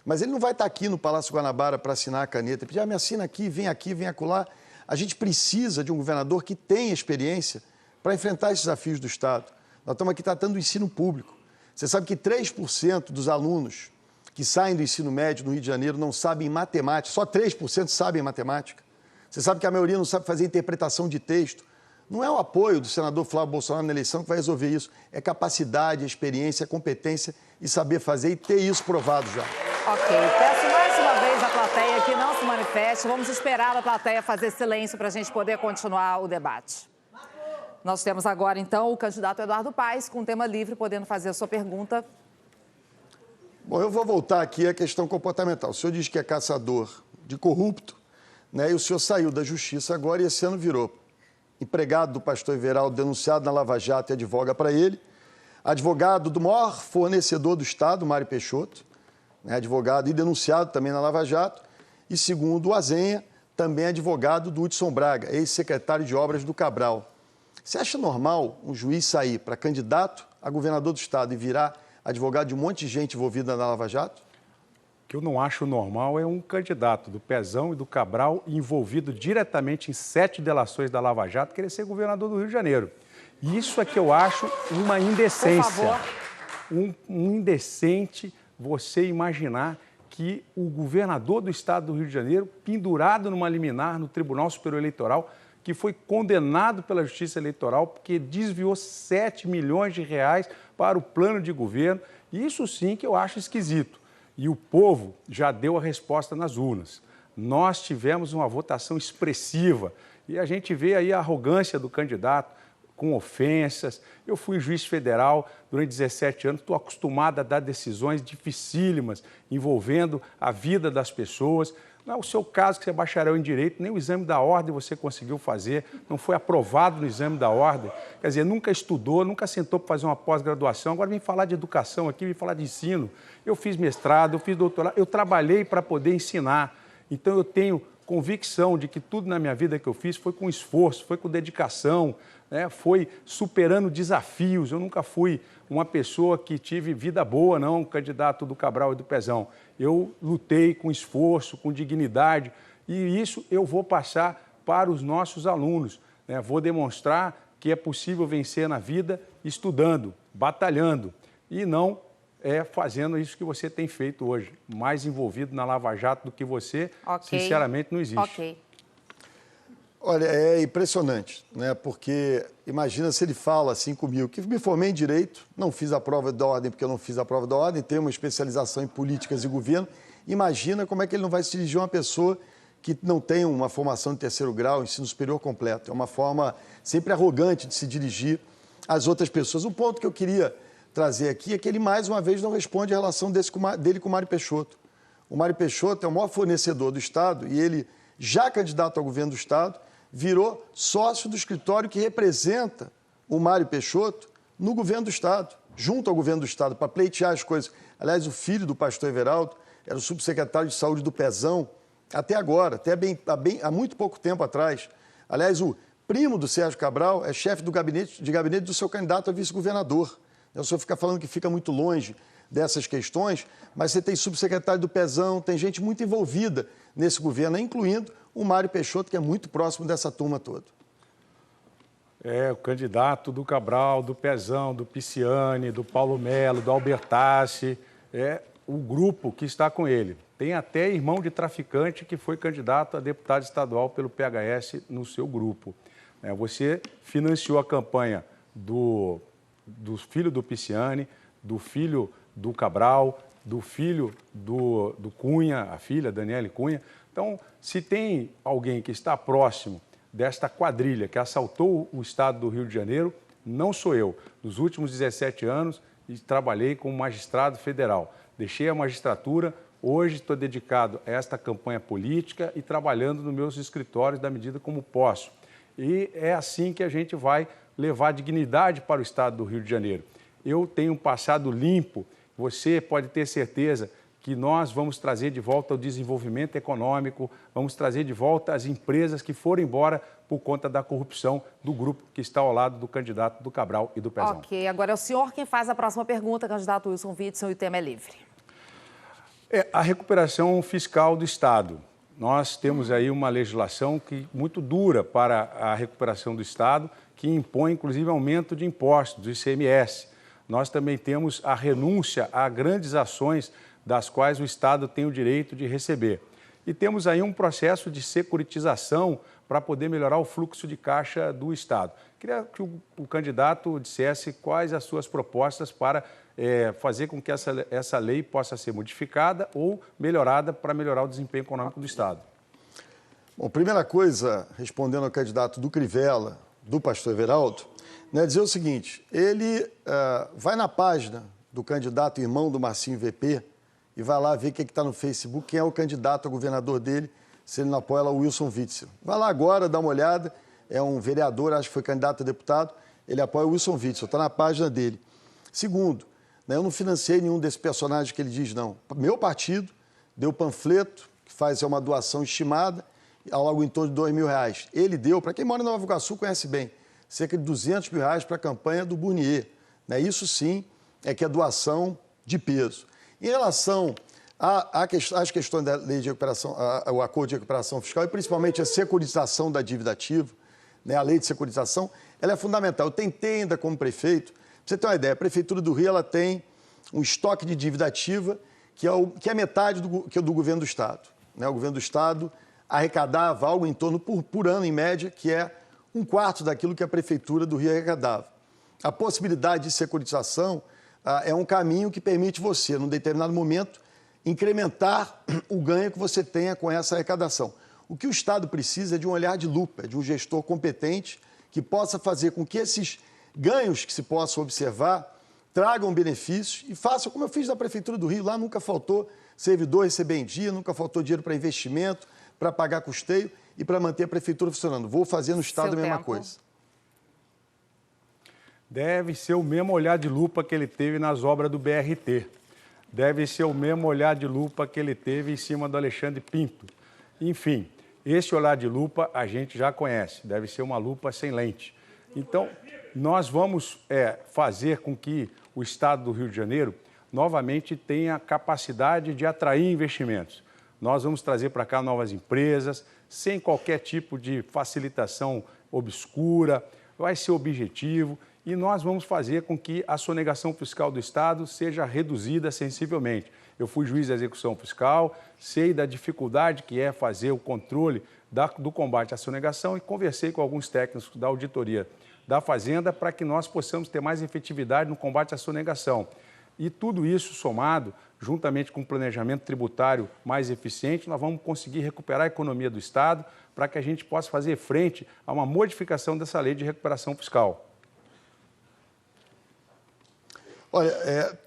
mas ele não vai estar aqui no Palácio Guanabara para assinar a caneta. Ele pedir, me assina aqui, vem acolá. A gente precisa de um governador que tenha experiência para enfrentar esses desafios do Estado. Nós estamos aqui tratando do ensino público. Você sabe que 3% dos alunos que saem do ensino médio no Rio de Janeiro não sabem matemática, só 3% sabem matemática. Você sabe que a maioria não sabe fazer interpretação de texto. Não é o apoio do senador Flávio Bolsonaro na eleição que vai resolver isso. É capacidade, experiência, competência e saber fazer e ter isso provado já. Ok, peço mais uma vez à plateia que não se manifeste. Vamos esperar a plateia fazer silêncio para a gente poder continuar o debate. Nós temos agora, então, o candidato Eduardo Paes com tema livre, podendo fazer a sua pergunta. Bom, eu vou voltar aqui à questão comportamental. O senhor diz que é caçador de corrupto, né? E o senhor saiu da justiça agora e esse ano virou empregado do pastor Everaldo, denunciado na Lava Jato e advoga para ele. Advogado do maior fornecedor do Estado, Mário Peixoto, né? Advogado e denunciado também na Lava Jato. E segundo o Azenha, também advogado do Hudson Braga, ex-secretário de Obras do Cabral. Você acha normal um juiz sair para candidato a governador do Estado e virar advogado de um monte de gente envolvida na Lava Jato? O que eu não acho normal é um candidato do Pezão e do Cabral envolvido diretamente em 7 delações da Lava Jato querer ser governador do Rio de Janeiro. Isso é que eu acho uma indecência. Por favor. Um indecente você imaginar que o governador do estado do Rio de Janeiro, pendurado numa liminar no Tribunal Superior Eleitoral, que foi condenado pela Justiça Eleitoral porque desviou 7 milhões de reais para o plano de governo. Isso sim que eu acho esquisito. E o povo já deu a resposta nas urnas. Nós tivemos uma votação expressiva e a gente vê aí a arrogância do candidato com ofensas. Eu fui juiz federal durante 17 anos, estou acostumado a dar decisões dificílimas envolvendo a vida das pessoas. Não é o seu caso, que você é bacharel em Direito, nem o exame da ordem você conseguiu fazer, não foi aprovado no exame da ordem. Quer dizer, nunca estudou, nunca sentou para fazer uma pós-graduação, agora vem falar de educação aqui, vem falar de ensino. Eu fiz mestrado, eu fiz doutorado, eu trabalhei para poder ensinar. Então eu tenho convicção de que tudo na minha vida que eu fiz foi com esforço, foi com dedicação, né? Foi superando desafios. Eu nunca fui uma pessoa que tive vida boa, não, candidato do Cabral e do Pezão. Eu lutei com esforço, com dignidade, e isso eu vou passar para os nossos alunos, né? Vou demonstrar que é possível vencer na vida estudando, batalhando, e não fazendo isso que você tem feito hoje. Mais envolvido na Lava Jato do que você, sinceramente, não existe. Ok. Olha, é impressionante, né? Porque imagina se ele fala assim comigo, que me formei em Direito, não fiz a prova da ordem porque eu não fiz a prova da ordem, tenho uma especialização em políticas e governo. Imagina como é que ele não vai se dirigir a uma pessoa que não tem uma formação de 3º grau, ensino superior completo. É uma forma sempre arrogante de se dirigir às outras pessoas. Um ponto que eu queria trazer aqui é que ele, mais uma vez, não responde à relação dele com o Mário Peixoto. O Mário Peixoto é o maior fornecedor do Estado e ele, já candidato ao governo do Estado, virou sócio do escritório que representa o Mário Peixoto no governo do Estado, junto ao governo do Estado, para pleitear as coisas. Aliás, o filho do pastor Everaldo era o subsecretário de Saúde do Pezão, até agora, há muito pouco tempo atrás. Aliás, o primo do Sérgio Cabral é chefe de gabinete do seu candidato a vice-governador. O senhor fica falando que fica muito longe dessas questões, mas você tem subsecretário do Pezão, tem gente muito envolvida nesse governo, incluindo o Mário Peixoto, que é muito próximo dessa turma toda. É o candidato do Cabral, do Pezão, do Pisciani, do Paulo Melo, do Albertassi, é o grupo que está com ele. Tem até irmão de traficante que foi candidato a deputado estadual pelo PHS no seu grupo. Você financiou a campanha do filho do Pisciani, do filho do Cabral, do filho do Cunha, a filha, Daniele Cunha. Então, se tem alguém que está próximo desta quadrilha que assaltou o estado do Rio de Janeiro, não sou eu. Nos últimos 17 anos, trabalhei como magistrado federal. Deixei a magistratura, hoje estou dedicado a esta campanha política e trabalhando nos meus escritórios da medida como posso. E é assim que a gente vai levar dignidade para o estado do Rio de Janeiro. Eu tenho um passado limpo, você pode ter certeza que nós vamos trazer de volta o desenvolvimento econômico, vamos trazer de volta as empresas que foram embora por conta da corrupção do grupo que está ao lado do candidato do Cabral e do Pezão. Ok, agora é o senhor quem faz a próxima pergunta, candidato Wilson Witzel, e o tema é livre. A recuperação fiscal do Estado. Nós temos aí uma legislação muito dura para a recuperação do Estado, que impõe, inclusive, aumento de impostos, do ICMS. Nós também temos a renúncia a grandes ações das quais o Estado tem o direito de receber. E temos aí um processo de securitização para poder melhorar o fluxo de caixa do Estado. Queria que o candidato dissesse quais as suas propostas para fazer com que essa lei possa ser modificada ou melhorada para melhorar o desempenho econômico do Estado. Bom, primeira coisa, respondendo ao candidato do Crivella, do pastor Everaldo, dizer o seguinte, ele vai na página do candidato irmão do Marcinho VP e vai lá ver o que está no Facebook, quem é o candidato a governador dele, se ele não apoia lá o Wilson Witzel. Vai lá agora, dá uma olhada, é um vereador, acho que foi candidato a deputado, ele apoia o Wilson Witzel, está na página dele. Segundo, eu não financiei nenhum desses personagens que ele diz, não. Meu partido deu panfleto, que faz uma doação estimada, algo em torno de R$2.000. Ele deu, para quem mora em Nova Iguaçu conhece bem, cerca de R$200.000 para a campanha do Burnier. Isso sim é que é doação de peso. Em relação às questões da lei de recuperação, o acordo de recuperação fiscal e principalmente a securitização da dívida ativa, a lei de securitização, ela é fundamental. Eu tentei ainda como prefeito, para você ter uma ideia, a Prefeitura do Rio ela tem um estoque de dívida ativa que é metade do governo do Estado. O governo do Estado arrecadava algo em torno, por ano em média, que é 1/4 daquilo que a Prefeitura do Rio arrecadava. A possibilidade de securitização é um caminho que permite você, num determinado momento, incrementar o ganho que você tenha com essa arrecadação. O que o Estado precisa é de um olhar de lupa, de um gestor competente que possa fazer com que esses ganhos que se possam observar tragam benefícios e façam como eu fiz na Prefeitura do Rio. Lá nunca faltou servidor receber em dia, nunca faltou dinheiro para investimento, para pagar custeio e para manter a Prefeitura funcionando. Vou fazer no Estado a mesma coisa. Deve ser o mesmo olhar de lupa que ele teve nas obras do BRT. Deve ser o mesmo olhar de lupa que ele teve em cima do Alexandre Pinto. Enfim, esse olhar de lupa a gente já conhece. Deve ser uma lupa sem lente. Então, nós vamos fazer com que o Estado do Rio de Janeiro novamente tenha capacidade de atrair investimentos. Nós vamos trazer para cá novas empresas, sem qualquer tipo de facilitação obscura, vai ser objetivo. E nós vamos fazer com que a sonegação fiscal do Estado seja reduzida sensivelmente. Eu fui juiz da execução fiscal, sei da dificuldade que é fazer o controle do combate à sonegação e conversei com alguns técnicos da auditoria da Fazenda para que nós possamos ter mais efetividade no combate à sonegação. E tudo isso somado, juntamente com um planejamento tributário mais eficiente, nós vamos conseguir recuperar a economia do Estado para que a gente possa fazer frente a uma modificação dessa lei de recuperação fiscal. Olha,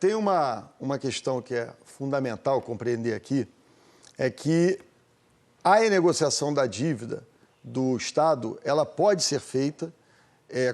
tem uma questão que é fundamental compreender aqui, é que a renegociação da dívida do Estado, ela pode ser feita,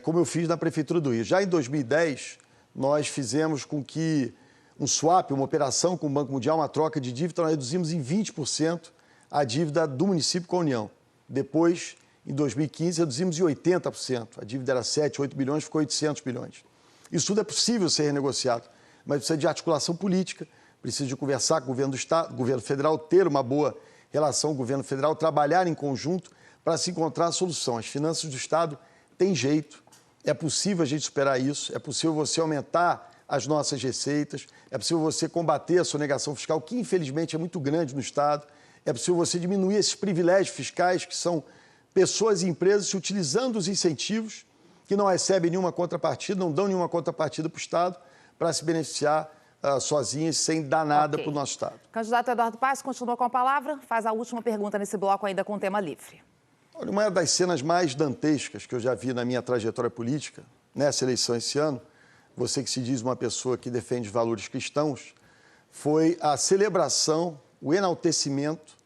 como eu fiz na Prefeitura do Rio. Já em 2010, nós fizemos com que um swap, uma operação com o Banco Mundial, uma troca de dívida, nós reduzimos em 20% a dívida do município com a União. Depois, em 2015, reduzimos em 80%. A dívida era 7, 8 bilhões, ficou 800 bilhões. Isso tudo é possível ser renegociado, mas precisa de articulação política, precisa de conversar com o governo do Estado, governo federal, ter uma boa relação com o governo federal, trabalhar em conjunto para se encontrar a solução. As finanças do Estado têm jeito, É possível a gente superar isso, é possível você aumentar as nossas receitas, é possível você combater a sonegação fiscal, que infelizmente é muito grande no Estado, é possível você diminuir esses privilégios fiscais, que são pessoas e empresas se utilizando os incentivos, que não recebem nenhuma contrapartida, não dão nenhuma contrapartida para o Estado, para se beneficiar sozinhas, sem dar nada para o nosso Estado. Candidato Eduardo Paes, continua com a palavra, faz a última pergunta nesse bloco ainda com o tema livre. Olha, uma das cenas mais dantescas que eu já vi na minha trajetória política, nessa eleição esse ano, você que se diz uma pessoa que defende valores cristãos, foi a celebração, o enaltecimento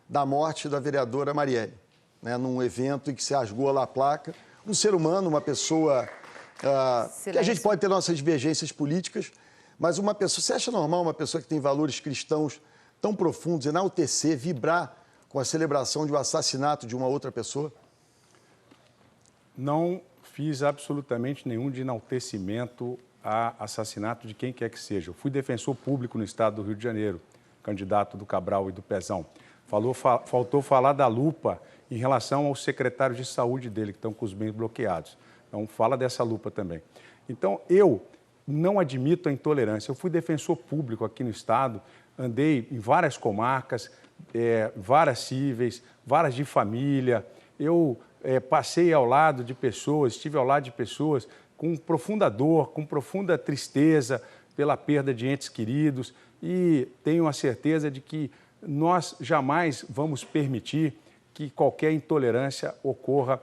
da morte da vereadora Marielle, né, num evento em que se rasgou lá a placa. Um ser humano, uma pessoa que a gente pode ter nossas divergências políticas, mas uma pessoa, você acha normal uma pessoa que tem valores cristãos tão profundos enaltecer, vibrar com a celebração de um assassinato de uma outra pessoa? Não fiz absolutamente nenhum de enaltecimento a assassinato de quem quer que seja. Eu fui defensor público no estado do Rio de Janeiro, candidato do Cabral e do Pezão. Faltou falar da lupa em relação aos secretários de saúde dele, que estão com os bens bloqueados. Então, fala dessa lupa também. Então, eu não admito a intolerância. Eu fui defensor público aqui no estado, andei em várias comarcas, varas cíveis, varas de família. Eu passei ao lado de pessoas, estive ao lado de pessoas com profunda dor, com profunda tristeza pela perda de entes queridos, e tenho a certeza de que nós jamais vamos permitir que qualquer intolerância ocorra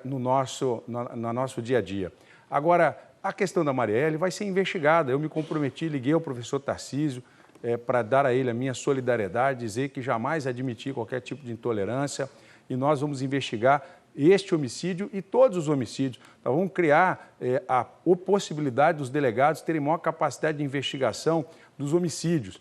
no nosso dia a dia. Agora, a questão da Marielle vai ser investigada. Eu me comprometi, liguei ao professor Tarcísio para dar a ele a minha solidariedade, dizer que jamais admiti qualquer tipo de intolerância, e nós vamos investigar este homicídio e todos os homicídios. Nós vamos criar a possibilidade dos delegados terem maior capacidade de investigação dos homicídios.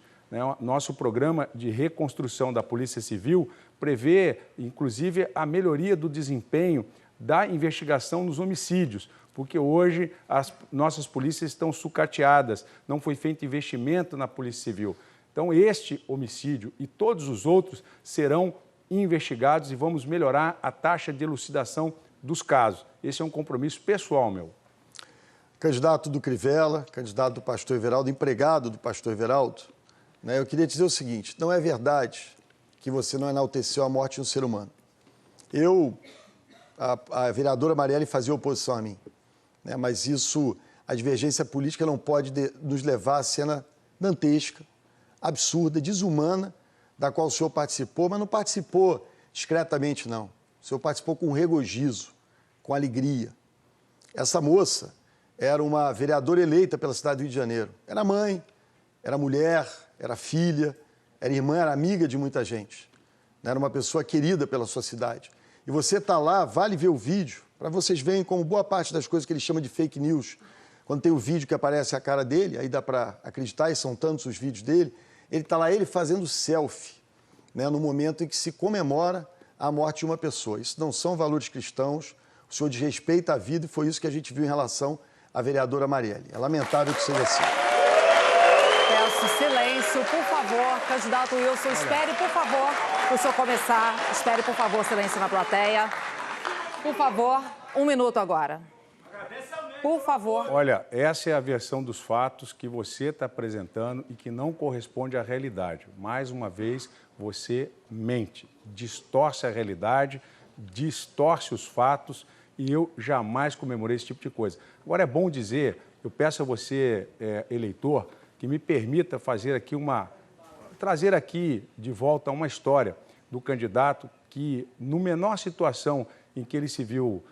Nosso programa de reconstrução da Polícia Civil prevê, inclusive, a melhoria do desempenho da investigação nos homicídios, porque hoje as nossas polícias estão sucateadas, não foi feito investimento na Polícia Civil. Então, este homicídio e todos os outros serão investigados e vamos melhorar a taxa de elucidação dos casos. Esse é um compromisso pessoal meu. Candidato do Crivella, candidato do pastor Everaldo, empregado do pastor Everaldo, eu queria dizer o seguinte: não é verdade que você não enalteceu a morte de um ser humano. A vereadora Marielle fazia oposição a mim, mas isso, a divergência política não pode nos levar à cena dantesca, absurda, desumana, da qual o senhor participou, mas não participou discretamente, não. O senhor participou com regozijo, com alegria. Essa moça era uma vereadora eleita pela cidade do Rio de Janeiro. Era mãe, era mulher, era filha, era irmã, era amiga de muita gente. Era uma pessoa querida pela sua cidade. E você está lá, vale ver o vídeo, para vocês verem como boa parte das coisas que ele chama de fake news, quando tem o vídeo que aparece a cara dele, aí dá para acreditar, e são tantos os vídeos dele, ele está lá, ele fazendo selfie, no momento em que se comemora a morte de uma pessoa. Isso não são valores cristãos, o senhor desrespeita a vida, e foi isso que a gente viu em relação à vereadora Marielle. É lamentável que seja assim. Peço silêncio, por favor. Candidato Wilson, espere, por favor, para o senhor começar. Espere, por favor, silêncio na plateia. Por favor, 1 minuto agora. Por favor. Olha, essa é a versão dos fatos que você está apresentando e que não corresponde à realidade. Mais uma vez, você mente, distorce a realidade, distorce os fatos, e eu jamais comemorei esse tipo de coisa. Agora, é bom dizer, eu peço a você, eleitor, que me permita trazer aqui de volta uma história do candidato que, no menor situação em que ele se viu,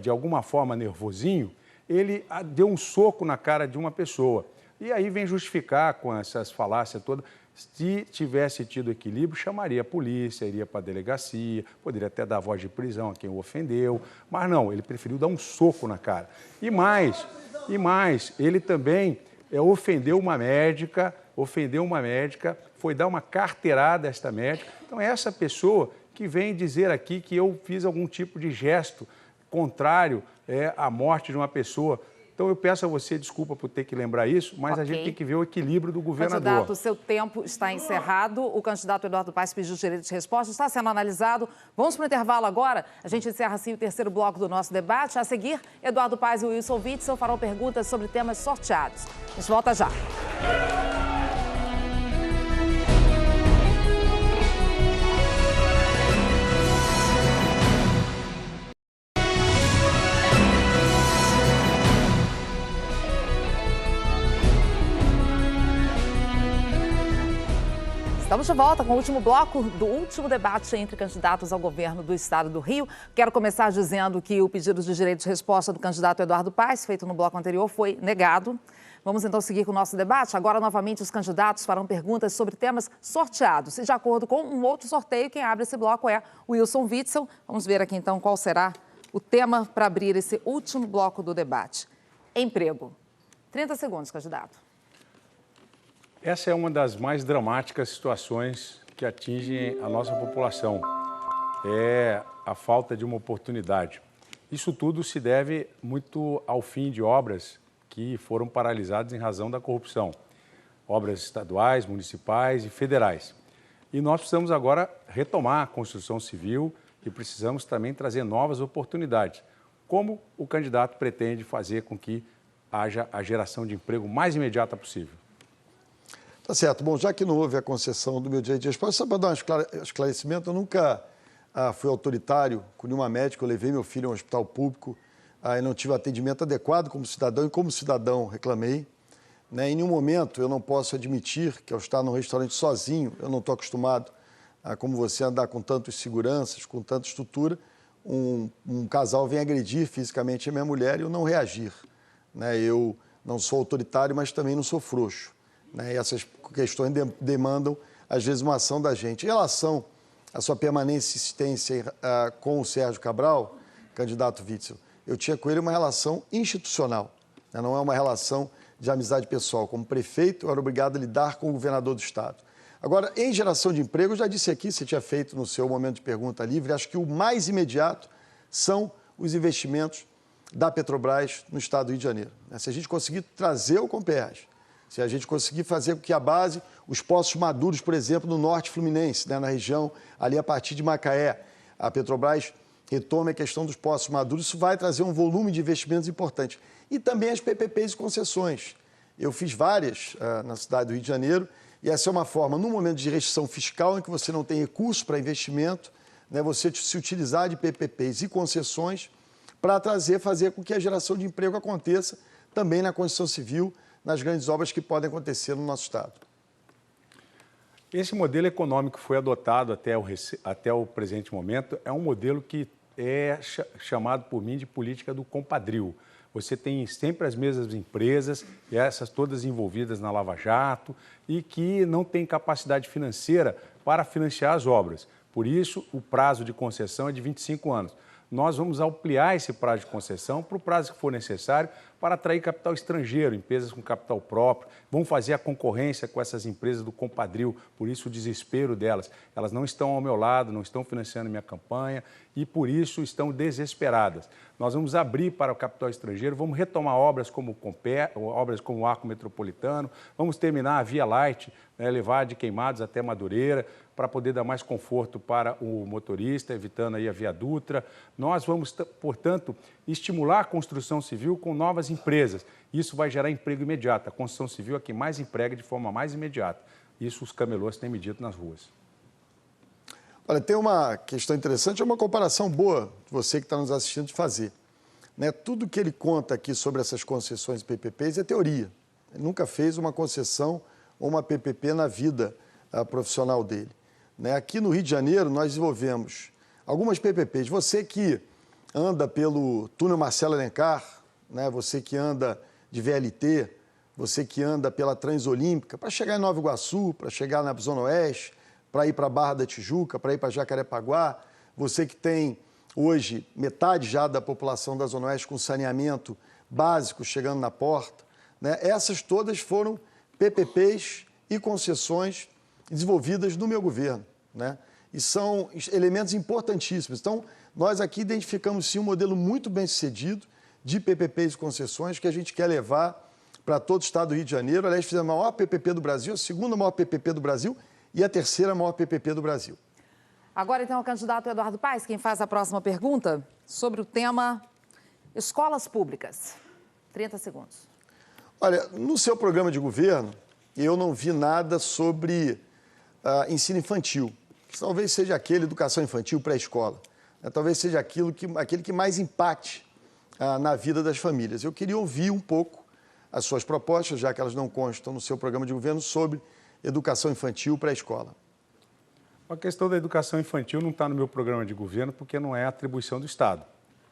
de alguma forma, nervosinho, ele deu um soco na cara de uma pessoa. E aí vem justificar com essas falácias todas. Se tivesse tido equilíbrio, chamaria a polícia, iria para a delegacia, poderia até dar voz de prisão a quem o ofendeu, mas não, ele preferiu dar um soco na cara. E mais, ele também ofendeu uma médica, foi dar uma carteirada a esta médica. Então, é essa pessoa que vem dizer aqui que eu fiz algum tipo de gesto contrário à morte de uma pessoa. Então, eu peço a você desculpa por ter que lembrar isso, mas a gente tem que ver o equilíbrio do governador. Candidato, o seu tempo está encerrado. O candidato Eduardo Paes pediu direito de resposta, está sendo analisado. Vamos para o intervalo agora. A gente encerra assim o terceiro bloco do nosso debate. A seguir, Eduardo Paes e Wilson Witzel farão perguntas sobre temas sorteados. A gente volta já. Estamos de volta com o último bloco do último debate entre candidatos ao governo do estado do Rio. Quero começar dizendo que o pedido de direito de resposta do candidato Eduardo Paes, feito no bloco anterior, foi negado. Vamos então seguir com o nosso debate. Agora, novamente, os candidatos farão perguntas sobre temas sorteados. E de acordo com um outro sorteio, quem abre esse bloco é o Wilson Witzel. Vamos ver aqui então qual será o tema para abrir esse último bloco do debate. Emprego. 30 segundos, candidato. Essa é uma das mais dramáticas situações que atingem a nossa população. É a falta de uma oportunidade. Isso tudo se deve muito ao fim de obras que foram paralisadas em razão da corrupção. Obras estaduais, municipais e federais. E nós precisamos agora retomar a construção civil e precisamos também trazer novas oportunidades. Como o candidato pretende fazer com que haja a geração de emprego mais imediata possível? Tá certo. Bom, já que não houve a concessão do meu direito de resposta, só para dar um esclarecimento, eu nunca fui autoritário com nenhuma médica, eu levei meu filho a um hospital público e não tive atendimento adequado como cidadão, e como cidadão reclamei. Né? Em nenhum momento eu não posso admitir que ao estar num restaurante sozinho, eu não estou acostumado a, como você, andar com tantas seguranças, com tanta estrutura, um casal vem agredir fisicamente a minha mulher e eu não reagir. Né? Eu não sou autoritário, mas também não sou frouxo. Né? E essas questões demandam, às vezes, uma ação da gente. Em relação à sua permanência e insistência com o Sérgio Cabral, candidato Witzel, eu tinha com ele uma relação institucional, né? Não é uma relação de amizade pessoal. Como prefeito, eu era obrigado a lidar com o governador do estado. Agora, em geração de emprego, eu já disse aqui, você tinha feito no seu momento de pergunta livre, acho que o mais imediato são os investimentos da Petrobras no estado do Rio de Janeiro. Se a gente conseguir trazer o Comperj, se a gente conseguir fazer com que a base, os poços maduros, por exemplo, no norte fluminense, né, na região, ali a partir de Macaé, a Petrobras retome a questão dos poços maduros, isso vai trazer um volume de investimentos importante. E também as PPPs e concessões. Eu fiz várias na cidade do Rio de Janeiro, e essa é uma forma, num momento de restrição fiscal, em que você não tem recursos para investimento, né, você se utilizar de PPPs e concessões para fazer com que a geração de emprego aconteça também na construção civil, nas grandes obras que podem acontecer no nosso estado. Esse modelo econômico que foi adotado até o presente momento é um modelo que é chamado por mim de política do compadrio. Você tem sempre as mesmas empresas, essas todas envolvidas na Lava Jato, e que não têm capacidade financeira para financiar as obras. Por isso, o prazo de concessão é de 25 anos. Nós vamos ampliar esse prazo de concessão para o prazo que for necessário para atrair capital estrangeiro, empresas com capital próprio. Vamos fazer a concorrência com essas empresas do compadrio, por isso o desespero delas. Elas não estão ao meu lado, não estão financiando minha campanha e por isso estão desesperadas. Nós vamos abrir para o capital estrangeiro, vamos retomar obras como o Comperj, obras como o Arco Metropolitano, vamos terminar a Via Light, né, levar de Queimados até Madureira, para poder dar mais conforto para o motorista, evitando aí a Via Dutra. Nós vamos, portanto, estimular a construção civil com novas empresas. Isso vai gerar emprego imediato. A construção civil é quem mais emprega de forma mais imediata. Isso os camelôs têm medido nas ruas. Olha, tem uma questão interessante, é uma comparação boa, você que está nos assistindo, de fazer. Né? Tudo que ele conta aqui sobre essas concessões e PPPs é teoria. Ele nunca fez uma concessão ou uma PPP na vida profissional dele. Né? Aqui no Rio de Janeiro, nós desenvolvemos algumas PPPs. Você que anda pelo túnel Marcelo Alencar, né? Você que anda de VLT, você que anda pela Transolímpica, para chegar em Nova Iguaçu, para chegar na Zona Oeste, para ir para a Barra da Tijuca, para ir para Jacarepaguá, você que tem hoje metade já da população da Zona Oeste com saneamento básico chegando na porta, né? Essas todas foram PPPs e concessões desenvolvidas no meu governo, né? E são elementos importantíssimos. Então, nós aqui identificamos sim um modelo muito bem sucedido de PPPs e concessões que a gente quer levar para todo o estado do Rio de Janeiro. Aliás, fizemos a maior PPP do Brasil, a segunda maior PPP do Brasil e a terceira maior PPP do Brasil. Agora, então, o candidato Eduardo Paes, quem faz a próxima pergunta sobre o tema escolas públicas. 30 segundos. Olha, no seu programa de governo, eu não vi nada sobre ensino infantil, que talvez seja aquele educação infantil pré-escola. Talvez seja aquele que mais impacte na vida das famílias. Eu queria ouvir um pouco as suas propostas, já que elas não constam no seu programa de governo, sobre educação infantil pré-escola. A questão da educação infantil não está no meu programa de governo porque não é atribuição do Estado.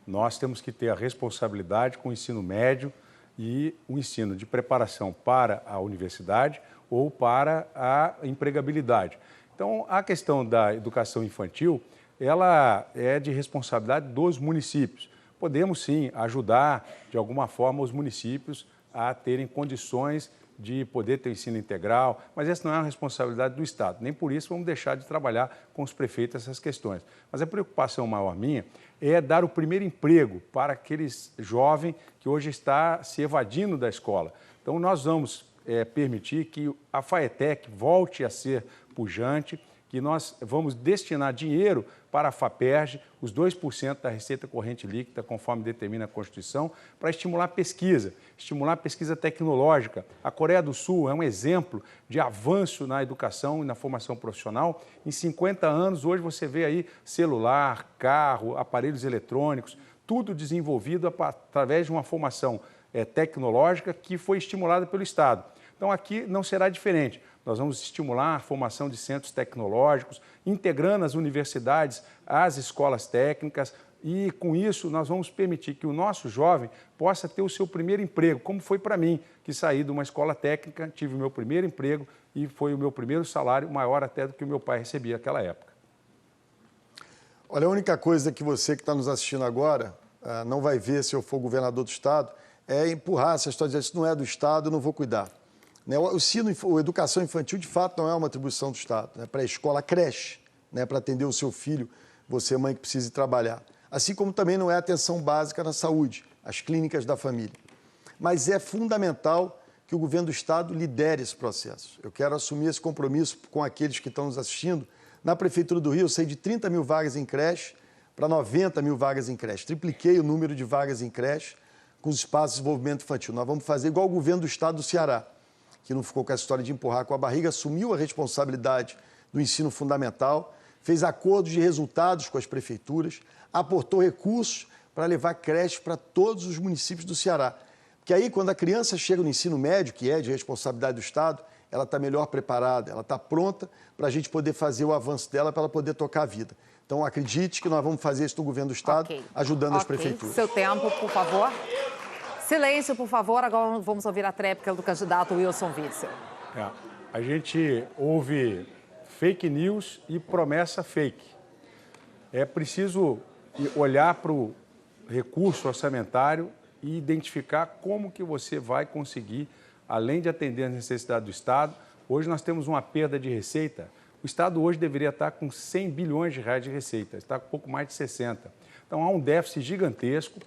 Nós temos que ter a responsabilidade com o ensino médio e o ensino de preparação para a universidade ou para a empregabilidade. Então, a questão da educação infantil, ela é de responsabilidade dos municípios. Podemos, sim, ajudar, de alguma forma, os municípios a terem condições de poder ter ensino integral, mas essa não é uma responsabilidade do Estado. Nem por isso vamos deixar de trabalhar com os prefeitos essas questões. Mas a preocupação maior minha é dar o primeiro emprego para aqueles jovens que hoje está se evadindo da escola. Então, nós vamos permitir que a FAETEC volte a ser pujante, que nós vamos destinar dinheiro para a FAPERJ, os 2% da receita corrente líquida, conforme determina a Constituição, para estimular pesquisa tecnológica. A Coreia do Sul é um exemplo de avanço na educação e na formação profissional. Em 50 anos, hoje você vê aí celular, carro, aparelhos eletrônicos, tudo desenvolvido através de uma formação tecnológica que foi estimulada pelo Estado. Então, aqui não será diferente. Nós vamos estimular a formação de centros tecnológicos, integrando as universidades às escolas técnicas e, com isso, nós vamos permitir que o nosso jovem possa ter o seu primeiro emprego, como foi para mim, que saí de uma escola técnica, tive o meu primeiro emprego e foi o meu primeiro salário, maior até do que o meu pai recebia naquela época. Olha, a única coisa que você que está nos assistindo agora não vai ver se eu for governador do Estado é empurrar essa história de dizer, isso não é do Estado, eu não vou cuidar. A educação infantil, de fato, não é uma atribuição do Estado. Para a escola, a creche, para atender o seu filho, você, mãe, que precise trabalhar. Assim como também não é atenção básica na saúde, as clínicas da família. Mas é fundamental que o governo do Estado lidere esse processo. Eu quero assumir esse compromisso com aqueles que estão nos assistindo. Na Prefeitura do Rio, eu saí de 30 mil vagas em creche para 90 mil vagas em creche. Tripliquei o número de vagas em creche com os espaços de desenvolvimento infantil. Nós vamos fazer igual o governo do Estado do Ceará, que não ficou com essa história de empurrar com a barriga, assumiu a responsabilidade do ensino fundamental, fez acordos de resultados com as prefeituras, aportou recursos para levar creche para todos os municípios do Ceará. Porque aí, quando a criança chega no ensino médio, que é de responsabilidade do Estado, ela está melhor preparada, ela está pronta para a gente poder fazer o avanço dela, para ela poder tocar a vida. Então, acredite que nós vamos fazer isso no governo do Estado, ajudando as prefeituras. Seu tempo, por favor. Silêncio, por favor. Agora vamos ouvir a tréplica do candidato Wilson Witzel. A gente ouve fake news e promessa fake. É preciso olhar para o recurso orçamentário e identificar como que você vai conseguir, além de atender as necessidades do Estado. Hoje nós temos uma perda de receita. O Estado hoje deveria estar com 100 bilhões de reais de receita, está com pouco mais de 60. Então há um déficit gigantesco.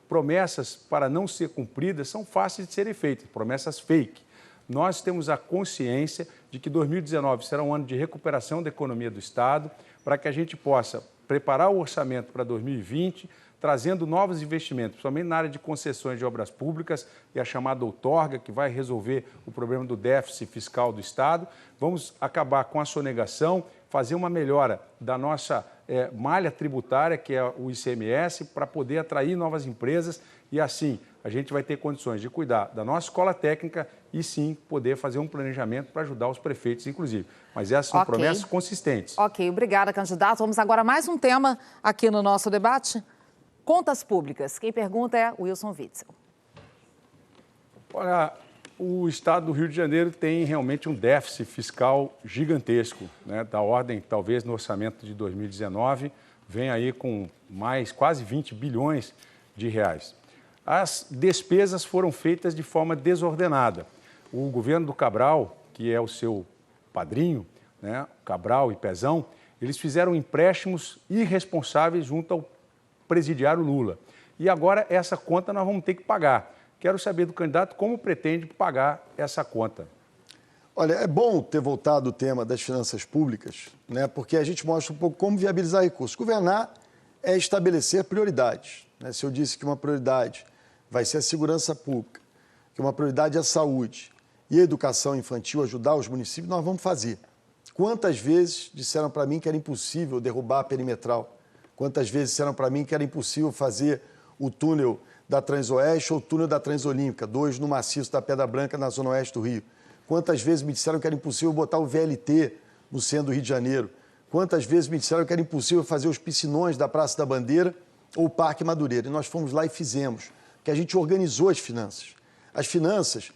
Promessas para não ser cumpridas são fáceis de serem feitas, promessas fake. Nós temos a consciência de que 2019 será um ano de recuperação da economia do Estado, para que a gente possa preparar o orçamento para 2020, trazendo novos investimentos, principalmente na área de concessões de obras públicas e a chamada outorga, que vai resolver o problema do déficit fiscal do Estado. Vamos acabar com a sonegação, fazer uma melhora da nossa malha tributária, que é o ICMS, para poder atrair novas empresas e, assim, a gente vai ter condições de cuidar da nossa escola técnica e, sim, poder fazer um planejamento para ajudar os prefeitos, inclusive. Mas essas são promessas consistentes. Ok, obrigada, candidato. Vamos agora a mais um tema aqui no nosso debate. Contas públicas. Quem pergunta é Wilson Witzel. Olha, o Estado do Rio de Janeiro tem realmente um déficit fiscal gigantesco, da ordem, talvez, no orçamento de 2019, vem aí com mais quase 20 bilhões de reais. As despesas foram feitas de forma desordenada. O governo do Cabral, que é o seu padrinho, Cabral e Pezão, eles fizeram empréstimos irresponsáveis junto ao presidiário Lula. e agora essa conta nós vamos ter que pagar. Quero saber do candidato como pretende pagar essa conta. Olha, é bom ter voltado o tema das finanças públicas, né, porque a gente mostra um pouco como viabilizar recursos. Governar é estabelecer prioridades, né? Se eu disse que uma prioridade vai ser a segurança pública, que uma prioridade é a saúde e a educação infantil, ajudar os municípios, nós vamos fazer. Quantas vezes disseram para mim que era impossível derrubar a perimetral? Quantas vezes disseram para mim que era impossível fazer o túnel da Transoeste ou o túnel da Transolímpica, 2 no maciço da Pedra Branca, na zona oeste do Rio? Quantas vezes me disseram que era impossível botar o VLT no centro do Rio de Janeiro? Quantas vezes me disseram que era impossível fazer os piscinões da Praça da Bandeira ou o Parque Madureira? E nós fomos lá e fizemos, porque a gente organizou as finanças. As finanças,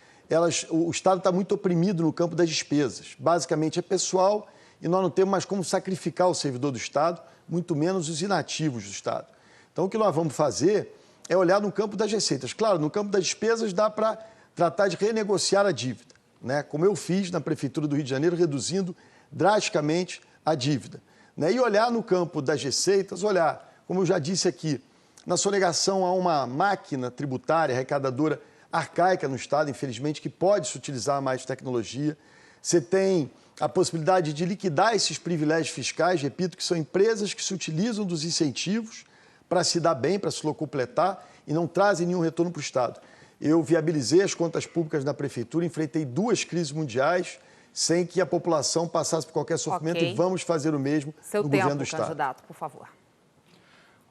o Estado está muito oprimido no campo das despesas. Basicamente é pessoal e nós não temos mais como sacrificar o servidor do Estado, muito menos os inativos do Estado. Então, o que nós vamos fazer é olhar no campo das receitas. Claro, no campo das despesas dá para tratar de renegociar a dívida, né? Como eu fiz na Prefeitura do Rio de Janeiro, reduzindo drasticamente a dívida, né? E olhar no campo das receitas, olhar, como eu já disse aqui, na sonegação há uma máquina tributária arrecadadora arcaica no Estado, infelizmente, que pode se utilizar mais tecnologia. Você tem a possibilidade de liquidar esses privilégios fiscais, repito, que são empresas que se utilizam dos incentivos para se dar bem, para se locupletar e não trazem nenhum retorno para o Estado. Eu viabilizei as contas públicas na Prefeitura, enfrentei 2 crises mundiais sem que a população passasse por qualquer sofrimento e vamos fazer o mesmo no governo do Estado. Candidato, por favor.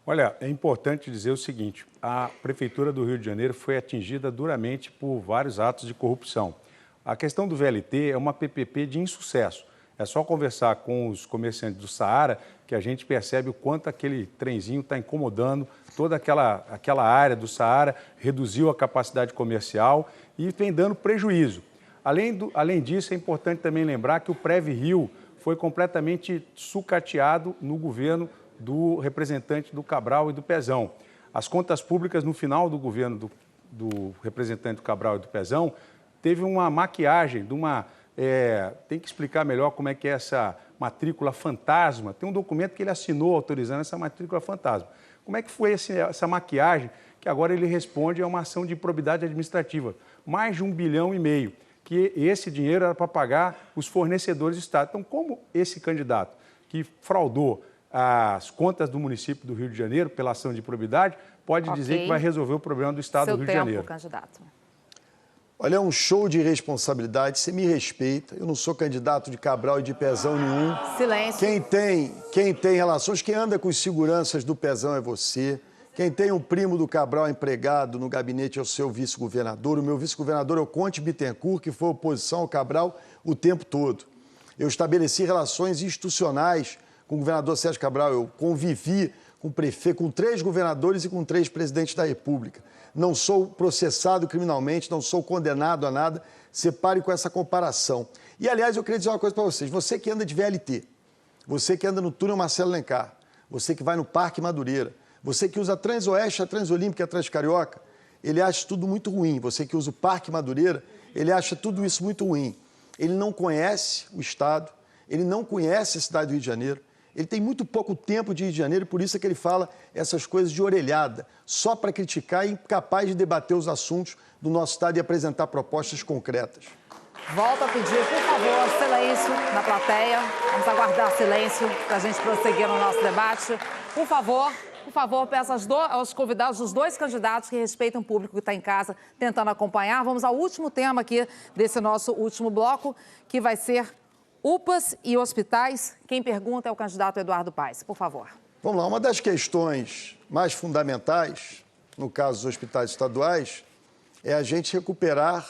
Olha, é importante dizer o seguinte, a Prefeitura do Rio de Janeiro foi atingida duramente por vários atos de corrupção. A questão do VLT é uma PPP de insucesso. É só conversar com os comerciantes do Saara que a gente percebe o quanto aquele trenzinho está incomodando toda aquela área do Saara, reduziu a capacidade comercial e vem dando prejuízo. Além disso, é importante também lembrar que o Prev-Rio foi completamente sucateado no governo do representante do Cabral e do Pezão. As contas públicas, no final do governo do representante do Cabral e do Pezão, teve uma maquiagem de uma... tem que explicar melhor como é que é essa matrícula fantasma. Tem um documento que ele assinou autorizando essa matrícula fantasma. Como é que foi essa maquiagem que agora ele responde a uma ação de improbidade administrativa? Mais de 1,5 bilhão, que esse dinheiro era para pagar os fornecedores do Estado. Então, como esse candidato que fraudou as contas do município do Rio de Janeiro pela ação de improbidade, pode dizer que vai resolver o problema do Estado do Rio de Janeiro? Candidato. Olha, é um show de irresponsabilidade. Você me respeita. Eu não sou candidato de Cabral e de Pezão nenhum. Silêncio. Quem tem relações, quem anda com os seguranças do Pezão é você. Quem tem um primo do Cabral empregado no gabinete é o seu vice-governador. O meu vice-governador é o Conte Bittencourt, que foi oposição ao Cabral o tempo todo. Eu estabeleci relações institucionais com o governador Sérgio Cabral. Eu convivi com o prefeito, com 3 governadores e com 3 presidentes da República. Não sou processado criminalmente, não sou condenado a nada. Separe com essa comparação. E, aliás, eu queria dizer uma coisa para vocês. Você que anda de VLT, você que anda no túnel Marcelo Alencar, você que vai no Parque Madureira, você que usa a Transoeste, a Transolímpica e a Transcarioca, ele acha tudo muito ruim. Você que usa o Parque Madureira, ele acha tudo isso muito ruim. Ele não conhece o Estado, ele não conhece a cidade do Rio de Janeiro, ele tem muito pouco tempo de Rio de Janeiro, por isso é que ele fala essas coisas de orelhada, só para criticar e incapaz de debater os assuntos do nosso Estado e apresentar propostas concretas. Volto a pedir, por favor, silêncio na plateia. Vamos aguardar silêncio para a gente prosseguir no nosso debate. Por favor, peço aos convidados dos 2 candidatos que respeitem o público que está em casa tentando acompanhar. Vamos ao último tema aqui desse nosso último bloco, que vai ser UPAs e hospitais. Quem pergunta é o candidato Eduardo Paes. Por favor. Vamos lá. Uma das questões mais fundamentais, no caso dos hospitais estaduais, é a gente recuperar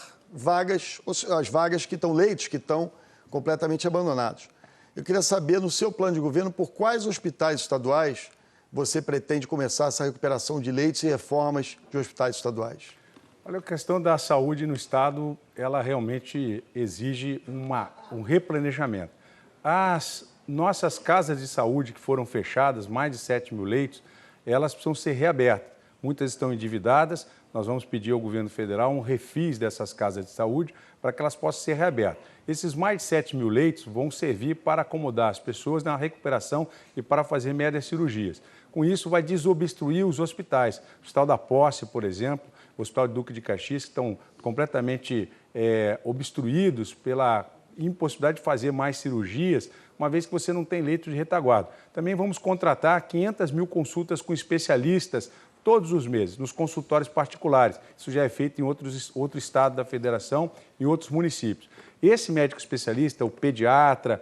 as vagas que estão, leitos que estão completamente abandonados. Eu queria saber, no seu plano de governo, por quais hospitais estaduais você pretende começar essa recuperação de leitos e reformas de hospitais estaduais? Olha, a questão da saúde no Estado, ela realmente exige um replanejamento. As nossas casas de saúde que foram fechadas, mais de 7 mil leitos, elas precisam ser reabertas. Muitas estão endividadas, nós vamos pedir ao governo federal um refis dessas casas de saúde para que elas possam ser reabertas. Esses mais de 7 mil leitos vão servir para acomodar as pessoas na recuperação e para fazer médias cirurgias. Com isso, vai desobstruir os hospitais. O Hospital da Posse, por exemplo, o Hospital de Duque de Caxias, que estão completamente obstruídos pela impossibilidade de fazer mais cirurgias, uma vez que você não tem leito de retaguarda. Também vamos contratar 500 mil consultas com especialistas todos os meses, nos consultórios particulares. Isso já é feito em outro estado da federação e outros municípios. Esse médico especialista, o pediatra,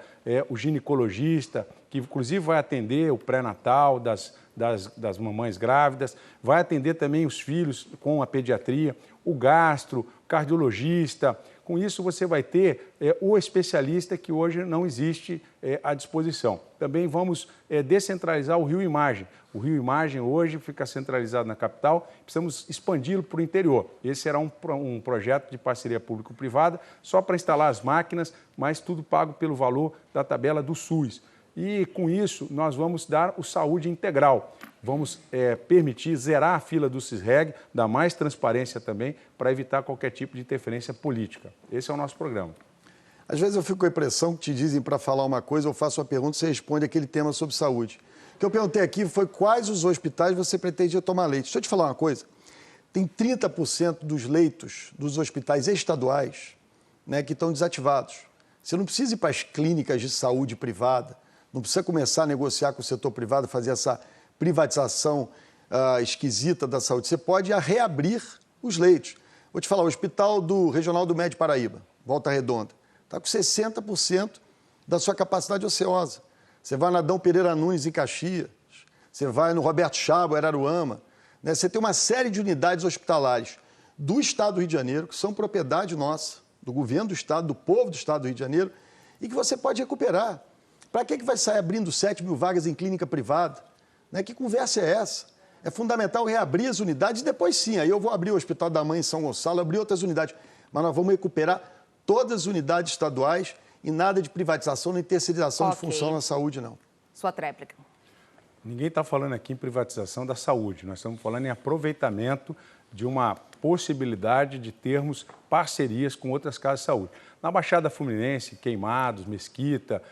o ginecologista, que inclusive vai atender o pré-natal das mamães grávidas, vai atender também os filhos com a pediatria, o gastro, o cardiologista. Com isso, você vai ter o especialista que hoje não existe à disposição. Também vamos descentralizar o Rio Imagem. O Rio Imagem hoje fica centralizado na capital, precisamos expandi-lo para o interior. Esse será um projeto de parceria público-privada só para instalar as máquinas, mas tudo pago pelo valor da tabela do SUS. E, com isso, nós vamos dar o saúde integral. Vamos permitir zerar a fila do CISREG, dar mais transparência também, para evitar qualquer tipo de interferência política. Esse é o nosso programa. Às vezes eu fico com a impressão que te dizem para falar uma coisa, eu faço uma pergunta e você responde aquele tema sobre saúde. O que eu perguntei aqui foi quais os hospitais você pretendia tomar leite. Deixa eu te falar uma coisa. Tem 30% dos leitos dos hospitais estaduais, né, que estão desativados. Você não precisa ir para as clínicas de saúde privada, não precisa começar a negociar com o setor privado, fazer essa privatização esquisita da saúde. Você pode reabrir os leitos. Vou te falar, o Hospital Regional do Médio Paraíba, Volta Redonda, está com 60% da sua capacidade ociosa. Você vai na Adão Pereira Nunes, em Caxias, você vai no Roberto Chabo, Araruama, né? Você tem uma série de unidades hospitalares do Estado do Rio de Janeiro, que são propriedade nossa, do governo do Estado, do povo do Estado do Rio de Janeiro, e que você pode recuperar. Para que vai sair abrindo 7 mil vagas em clínica privada? Né? Que conversa é essa? É fundamental reabrir as unidades e depois sim, aí eu vou abrir o Hospital da Mãe em São Gonçalo, abrir outras unidades, mas nós vamos recuperar todas as unidades estaduais e nada de privatização nem terceirização de função na saúde, não. Sua tréplica. Ninguém está falando aqui em privatização da saúde, nós estamos falando em aproveitamento de uma possibilidade de termos parcerias com outras casas de saúde. Na Baixada Fluminense, Queimados, Mesquita,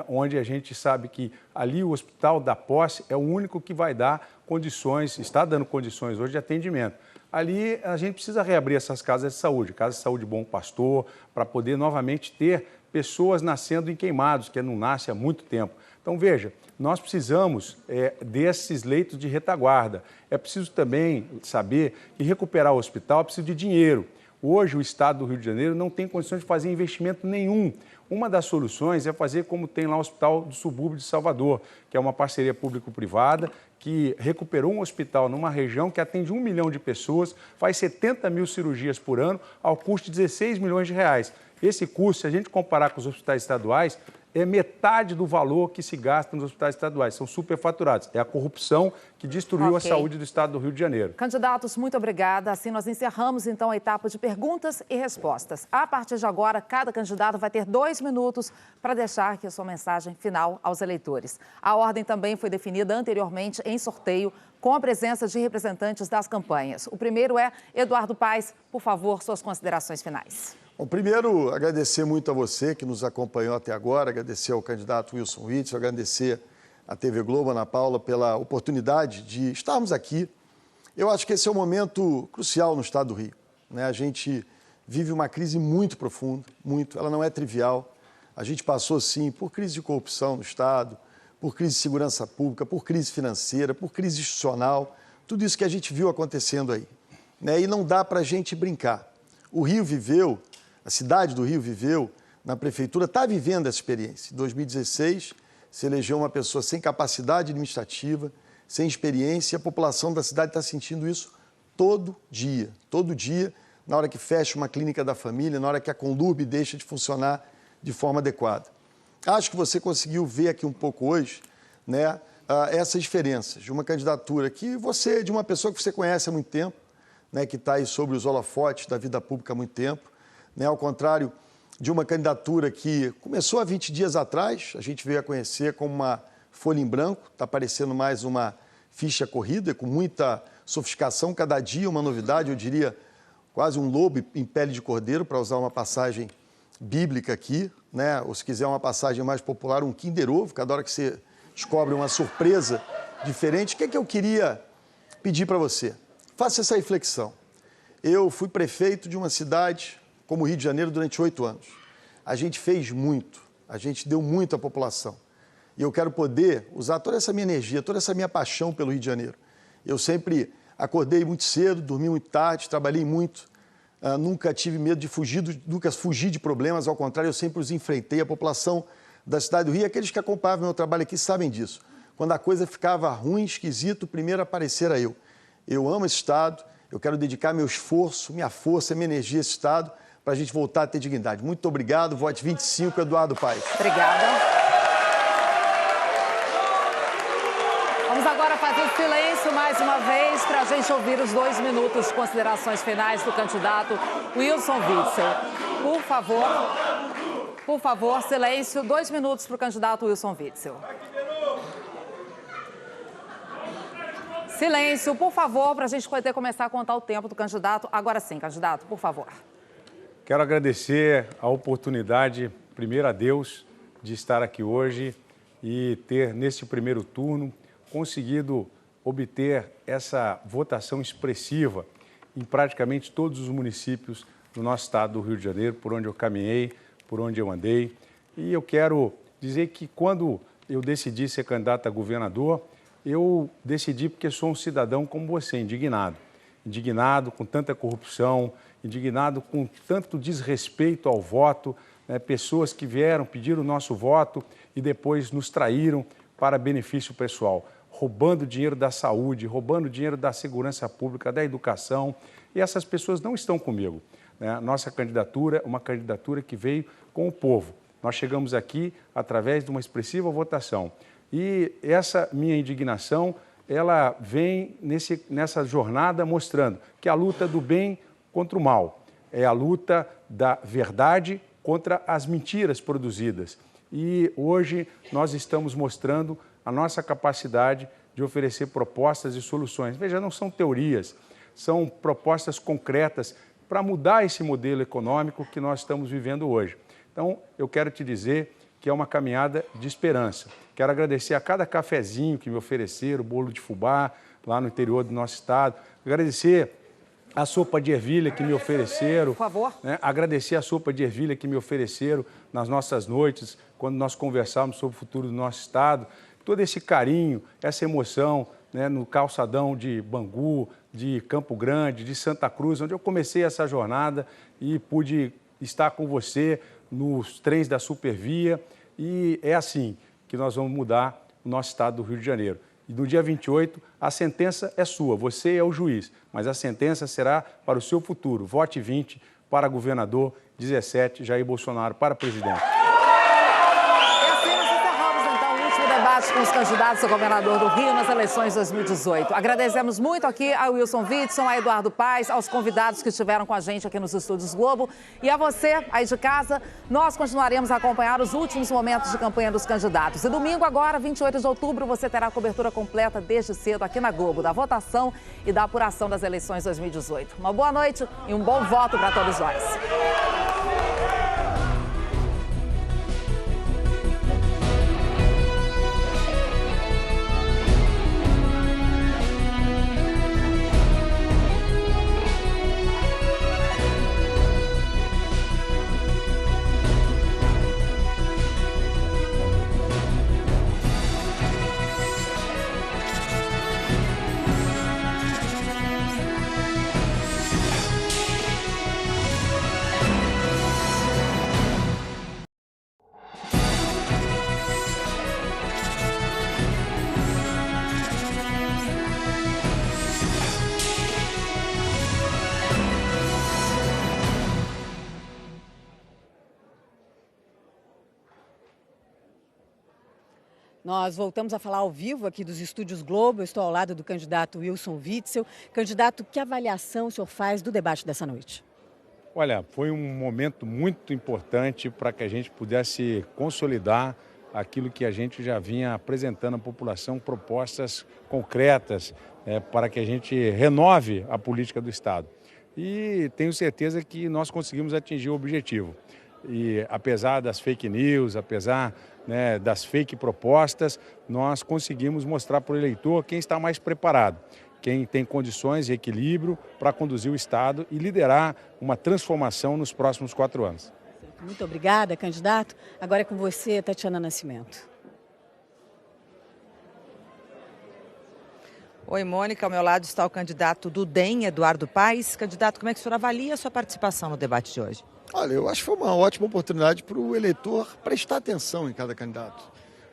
onde a gente sabe que ali o Hospital da Posse é o único que vai dar condições, está dando condições hoje de atendimento. Ali a gente precisa reabrir essas casas de saúde Bom Pastor, para poder novamente ter pessoas nascendo em Queimados, que não nasce há muito tempo. Então, veja, nós precisamos desses leitos de retaguarda. É preciso também saber que recuperar o hospital é preciso de dinheiro. Hoje, o Estado do Rio de Janeiro não tem condições de fazer investimento nenhum. Uma das soluções é fazer como tem lá o Hospital do Subúrbio de Salvador, que é uma parceria público-privada, que recuperou um hospital numa região que atende 1 milhão de pessoas, faz 70 mil cirurgias por ano, ao custo de 16 milhões de reais. Esse custo, se a gente comparar com os hospitais estaduais, é metade do valor que se gasta nos hospitais estaduais. São superfaturados. É a corrupção que destruiu a saúde do Estado do Rio de Janeiro. Candidatos, muito obrigada. Assim nós encerramos, então, a etapa de perguntas e respostas. A partir de agora, cada candidato vai ter 2 minutos para deixar aqui a sua mensagem final aos eleitores. A ordem também foi definida anteriormente em sorteio, com a presença de representantes das campanhas. O primeiro é Eduardo Paes. Por favor, suas considerações finais. Bom, primeiro, agradecer muito a você que nos acompanhou até agora, agradecer ao candidato Wilson Witzel, agradecer à TV Globo, Ana Paula, pela oportunidade de estarmos aqui. Eu acho que esse é um momento crucial no Estado do Rio, né? A gente vive uma crise muito profunda, ela não é trivial. A gente passou, sim, por crise de corrupção no Estado, por crise de segurança pública, por crise financeira, por crise institucional, tudo isso que a gente viu acontecendo aí, né? E não dá para a gente brincar. O Rio viveu... A cidade do Rio viveu, na prefeitura, está vivendo essa experiência. Em 2016, se elegeu uma pessoa sem capacidade administrativa, sem experiência, e a população da cidade está sentindo isso todo dia, na hora que fecha uma clínica da família, na hora que a Conlurb deixa de funcionar de forma adequada. Acho que você conseguiu ver aqui um pouco hoje, né, essas diferenças de uma candidatura de uma pessoa que você conhece há muito tempo, né, que está aí sobre os holofotes da vida pública há muito tempo, né, ao contrário de uma candidatura que começou há 20 dias atrás, a gente veio a conhecer como uma folha em branco, está parecendo mais uma ficha corrida, com muita sofisticação, cada dia uma novidade, eu diria quase um lobo em pele de cordeiro, para usar uma passagem bíblica aqui, né, ou se quiser uma passagem mais popular, um Kinder Ovo, cada hora que você descobre uma surpresa diferente. O que é que eu queria pedir para você? Faça essa reflexão. Eu fui prefeito de uma cidade como o Rio de Janeiro durante 8 anos. A gente fez muito, a gente deu muito à população. E eu quero poder usar toda essa minha energia, toda essa minha paixão pelo Rio de Janeiro. Eu sempre acordei muito cedo, dormi muito tarde, trabalhei muito. Nunca tive medo de nunca fugi de problemas, ao contrário, eu sempre os enfrentei. A população da cidade do Rio, aqueles que acompanhavam meu trabalho aqui sabem disso. Quando a coisa ficava ruim, esquisito, primeiro aparecera eu. Eu amo esse estado, eu quero dedicar meu esforço, minha força, minha energia a esse estado para a gente voltar a ter dignidade. Muito obrigado, vote 25, Eduardo Paes. Obrigada. Vamos agora fazer silêncio mais uma vez para a gente ouvir os 2 minutos de considerações finais do candidato Wilson Witzel. Por favor, silêncio, 2 minutos para o candidato Wilson Witzel. Silêncio, por favor, para a gente poder começar a contar o tempo do candidato. Agora sim, candidato, por favor. Quero agradecer a oportunidade, primeiro a Deus, de estar aqui hoje e ter, neste primeiro turno, conseguido obter essa votação expressiva em praticamente todos os municípios do nosso estado do Rio de Janeiro, por onde eu caminhei, por onde eu andei. E eu quero dizer que quando eu decidi ser candidato a governador, eu decidi porque sou um cidadão como você, indignado. Indignado com tanta corrupção, indignado com tanto desrespeito ao voto, né? Pessoas que vieram pedir o nosso voto e depois nos traíram para benefício pessoal, roubando dinheiro da saúde, roubando dinheiro da segurança pública, da educação, e essas pessoas não estão comigo, né? Nossa candidatura é uma candidatura que veio com o povo. Nós chegamos aqui através de uma expressiva votação. E essa minha indignação, ela vem nessa jornada mostrando que a luta do bem contra o mal, é a luta da verdade contra as mentiras produzidas. E hoje nós estamos mostrando a nossa capacidade de oferecer propostas e soluções. Veja, não são teorias, são propostas concretas para mudar esse modelo econômico que nós estamos vivendo hoje. Então, eu quero te dizer que é uma caminhada de esperança. Quero agradecer a cada cafezinho que me ofereceram, bolo de fubá, lá no interior do nosso estado. Agradecer a sopa de ervilha que me ofereceram. Por favor. Né? Agradecer a sopa de ervilha que me ofereceram nas nossas noites, quando nós conversávamos sobre o futuro do nosso estado. Todo esse carinho, essa emoção, né, no calçadão de Bangu, de Campo Grande, de Santa Cruz, onde eu comecei essa jornada e pude estar com você nos trens da Supervia. E é assim que nós vamos mudar o nosso estado do Rio de Janeiro. E no dia 28, a sentença é sua, você é o juiz, mas a sentença será para o seu futuro. Vote 20 para governador, 17 Jair Bolsonaro para presidente. Com os candidatos a governador do Rio nas eleições 2018. Agradecemos muito aqui a Wilson Witzel, a Eduardo Paes, aos convidados que estiveram com a gente aqui nos Estúdios Globo. E a você, aí de casa, nós continuaremos a acompanhar os últimos momentos de campanha dos candidatos. E domingo agora, 28 de outubro, você terá a cobertura completa desde cedo aqui na Globo, da votação e da apuração das eleições 2018. Uma boa noite e um bom voto para todos nós. Nós voltamos a falar ao vivo aqui dos Estúdios Globo. Eu estou ao lado do candidato Wilson Witzel. Candidato, que avaliação o senhor faz do debate dessa noite? Olha, foi um momento muito importante para que a gente pudesse consolidar aquilo que a gente já vinha apresentando à população, propostas concretas para que a gente renove a política do Estado. E tenho certeza que nós conseguimos atingir o objetivo. E apesar das fake news, apesar né, das fake propostas, nós conseguimos mostrar para o eleitor quem está mais preparado, quem tem condições e equilíbrio para conduzir o Estado e liderar uma transformação nos próximos 4 anos. Muito obrigada, candidato. Agora é com você, Tatiana Nascimento. Oi, Mônica, ao meu lado está o candidato do DEM, Eduardo Paes. Candidato, como é que o senhor avalia a sua participação no debate de hoje? Olha, eu acho que foi uma ótima oportunidade para o eleitor prestar atenção em cada candidato,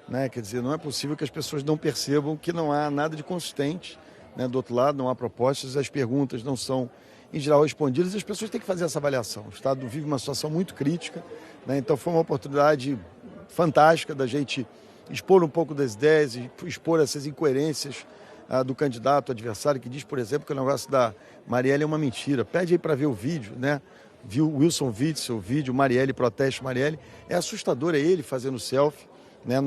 né? Quer dizer, não é possível que as pessoas não percebam que não há nada de consistente, né? Do outro lado, não há propostas, as perguntas não são, em geral, respondidas, e as pessoas têm que fazer essa avaliação. O Estado vive uma situação muito crítica, né? Então foi uma oportunidade fantástica da gente expor um pouco das ideias, expor essas incoerências do candidato adversário, que diz, por exemplo, que o negócio da Marielle é uma mentira. Pede aí para ver o vídeo, né? Viu Wilson Witzel, o vídeo Marielle, protesto Marielle. É assustador, é ele fazendo selfie, né?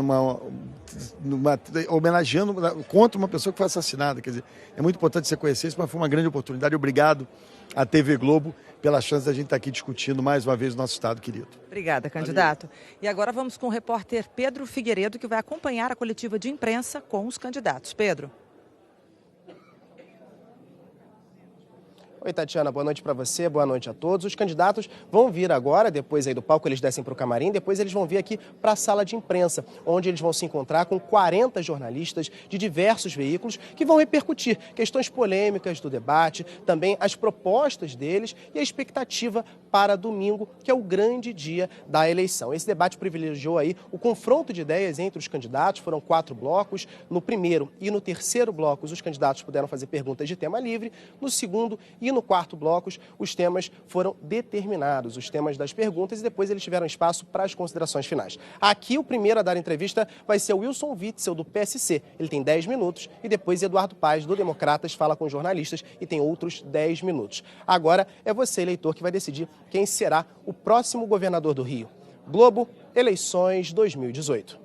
Homenageando contra uma pessoa que foi assassinada. Quer dizer, é muito importante você conhecer isso, mas foi uma grande oportunidade. Obrigado à TV Globo pela chance da gente estar aqui discutindo mais uma vez o nosso Estado querido. Obrigada, candidato. E agora vamos com o repórter Pedro Figueiredo, que vai acompanhar a coletiva de imprensa com os candidatos. Pedro. Oi, Tatiana, boa noite para você, boa noite a todos. Os candidatos vão vir agora, depois aí do palco eles descem para o camarim, depois eles vão vir aqui para a sala de imprensa, onde eles vão se encontrar com 40 jornalistas de diversos veículos que vão repercutir questões polêmicas do debate, também as propostas deles e a expectativa para domingo, que é o grande dia da eleição. Esse debate privilegiou aí o confronto de ideias entre os candidatos, foram 4 blocos. No primeiro e no terceiro blocos, os candidatos puderam fazer perguntas de tema livre. No segundo e no quarto blocos, os temas foram determinados, os temas das perguntas, e depois eles tiveram espaço para as considerações finais. Aqui, o primeiro a dar entrevista vai ser o Wilson Witzel, do PSC. Ele tem 10 minutos e depois Eduardo Paes, do Democratas, fala com jornalistas e tem outros 10 minutos. Agora é você, eleitor, que vai decidir quem será o próximo governador do Rio. Globo, eleições 2018.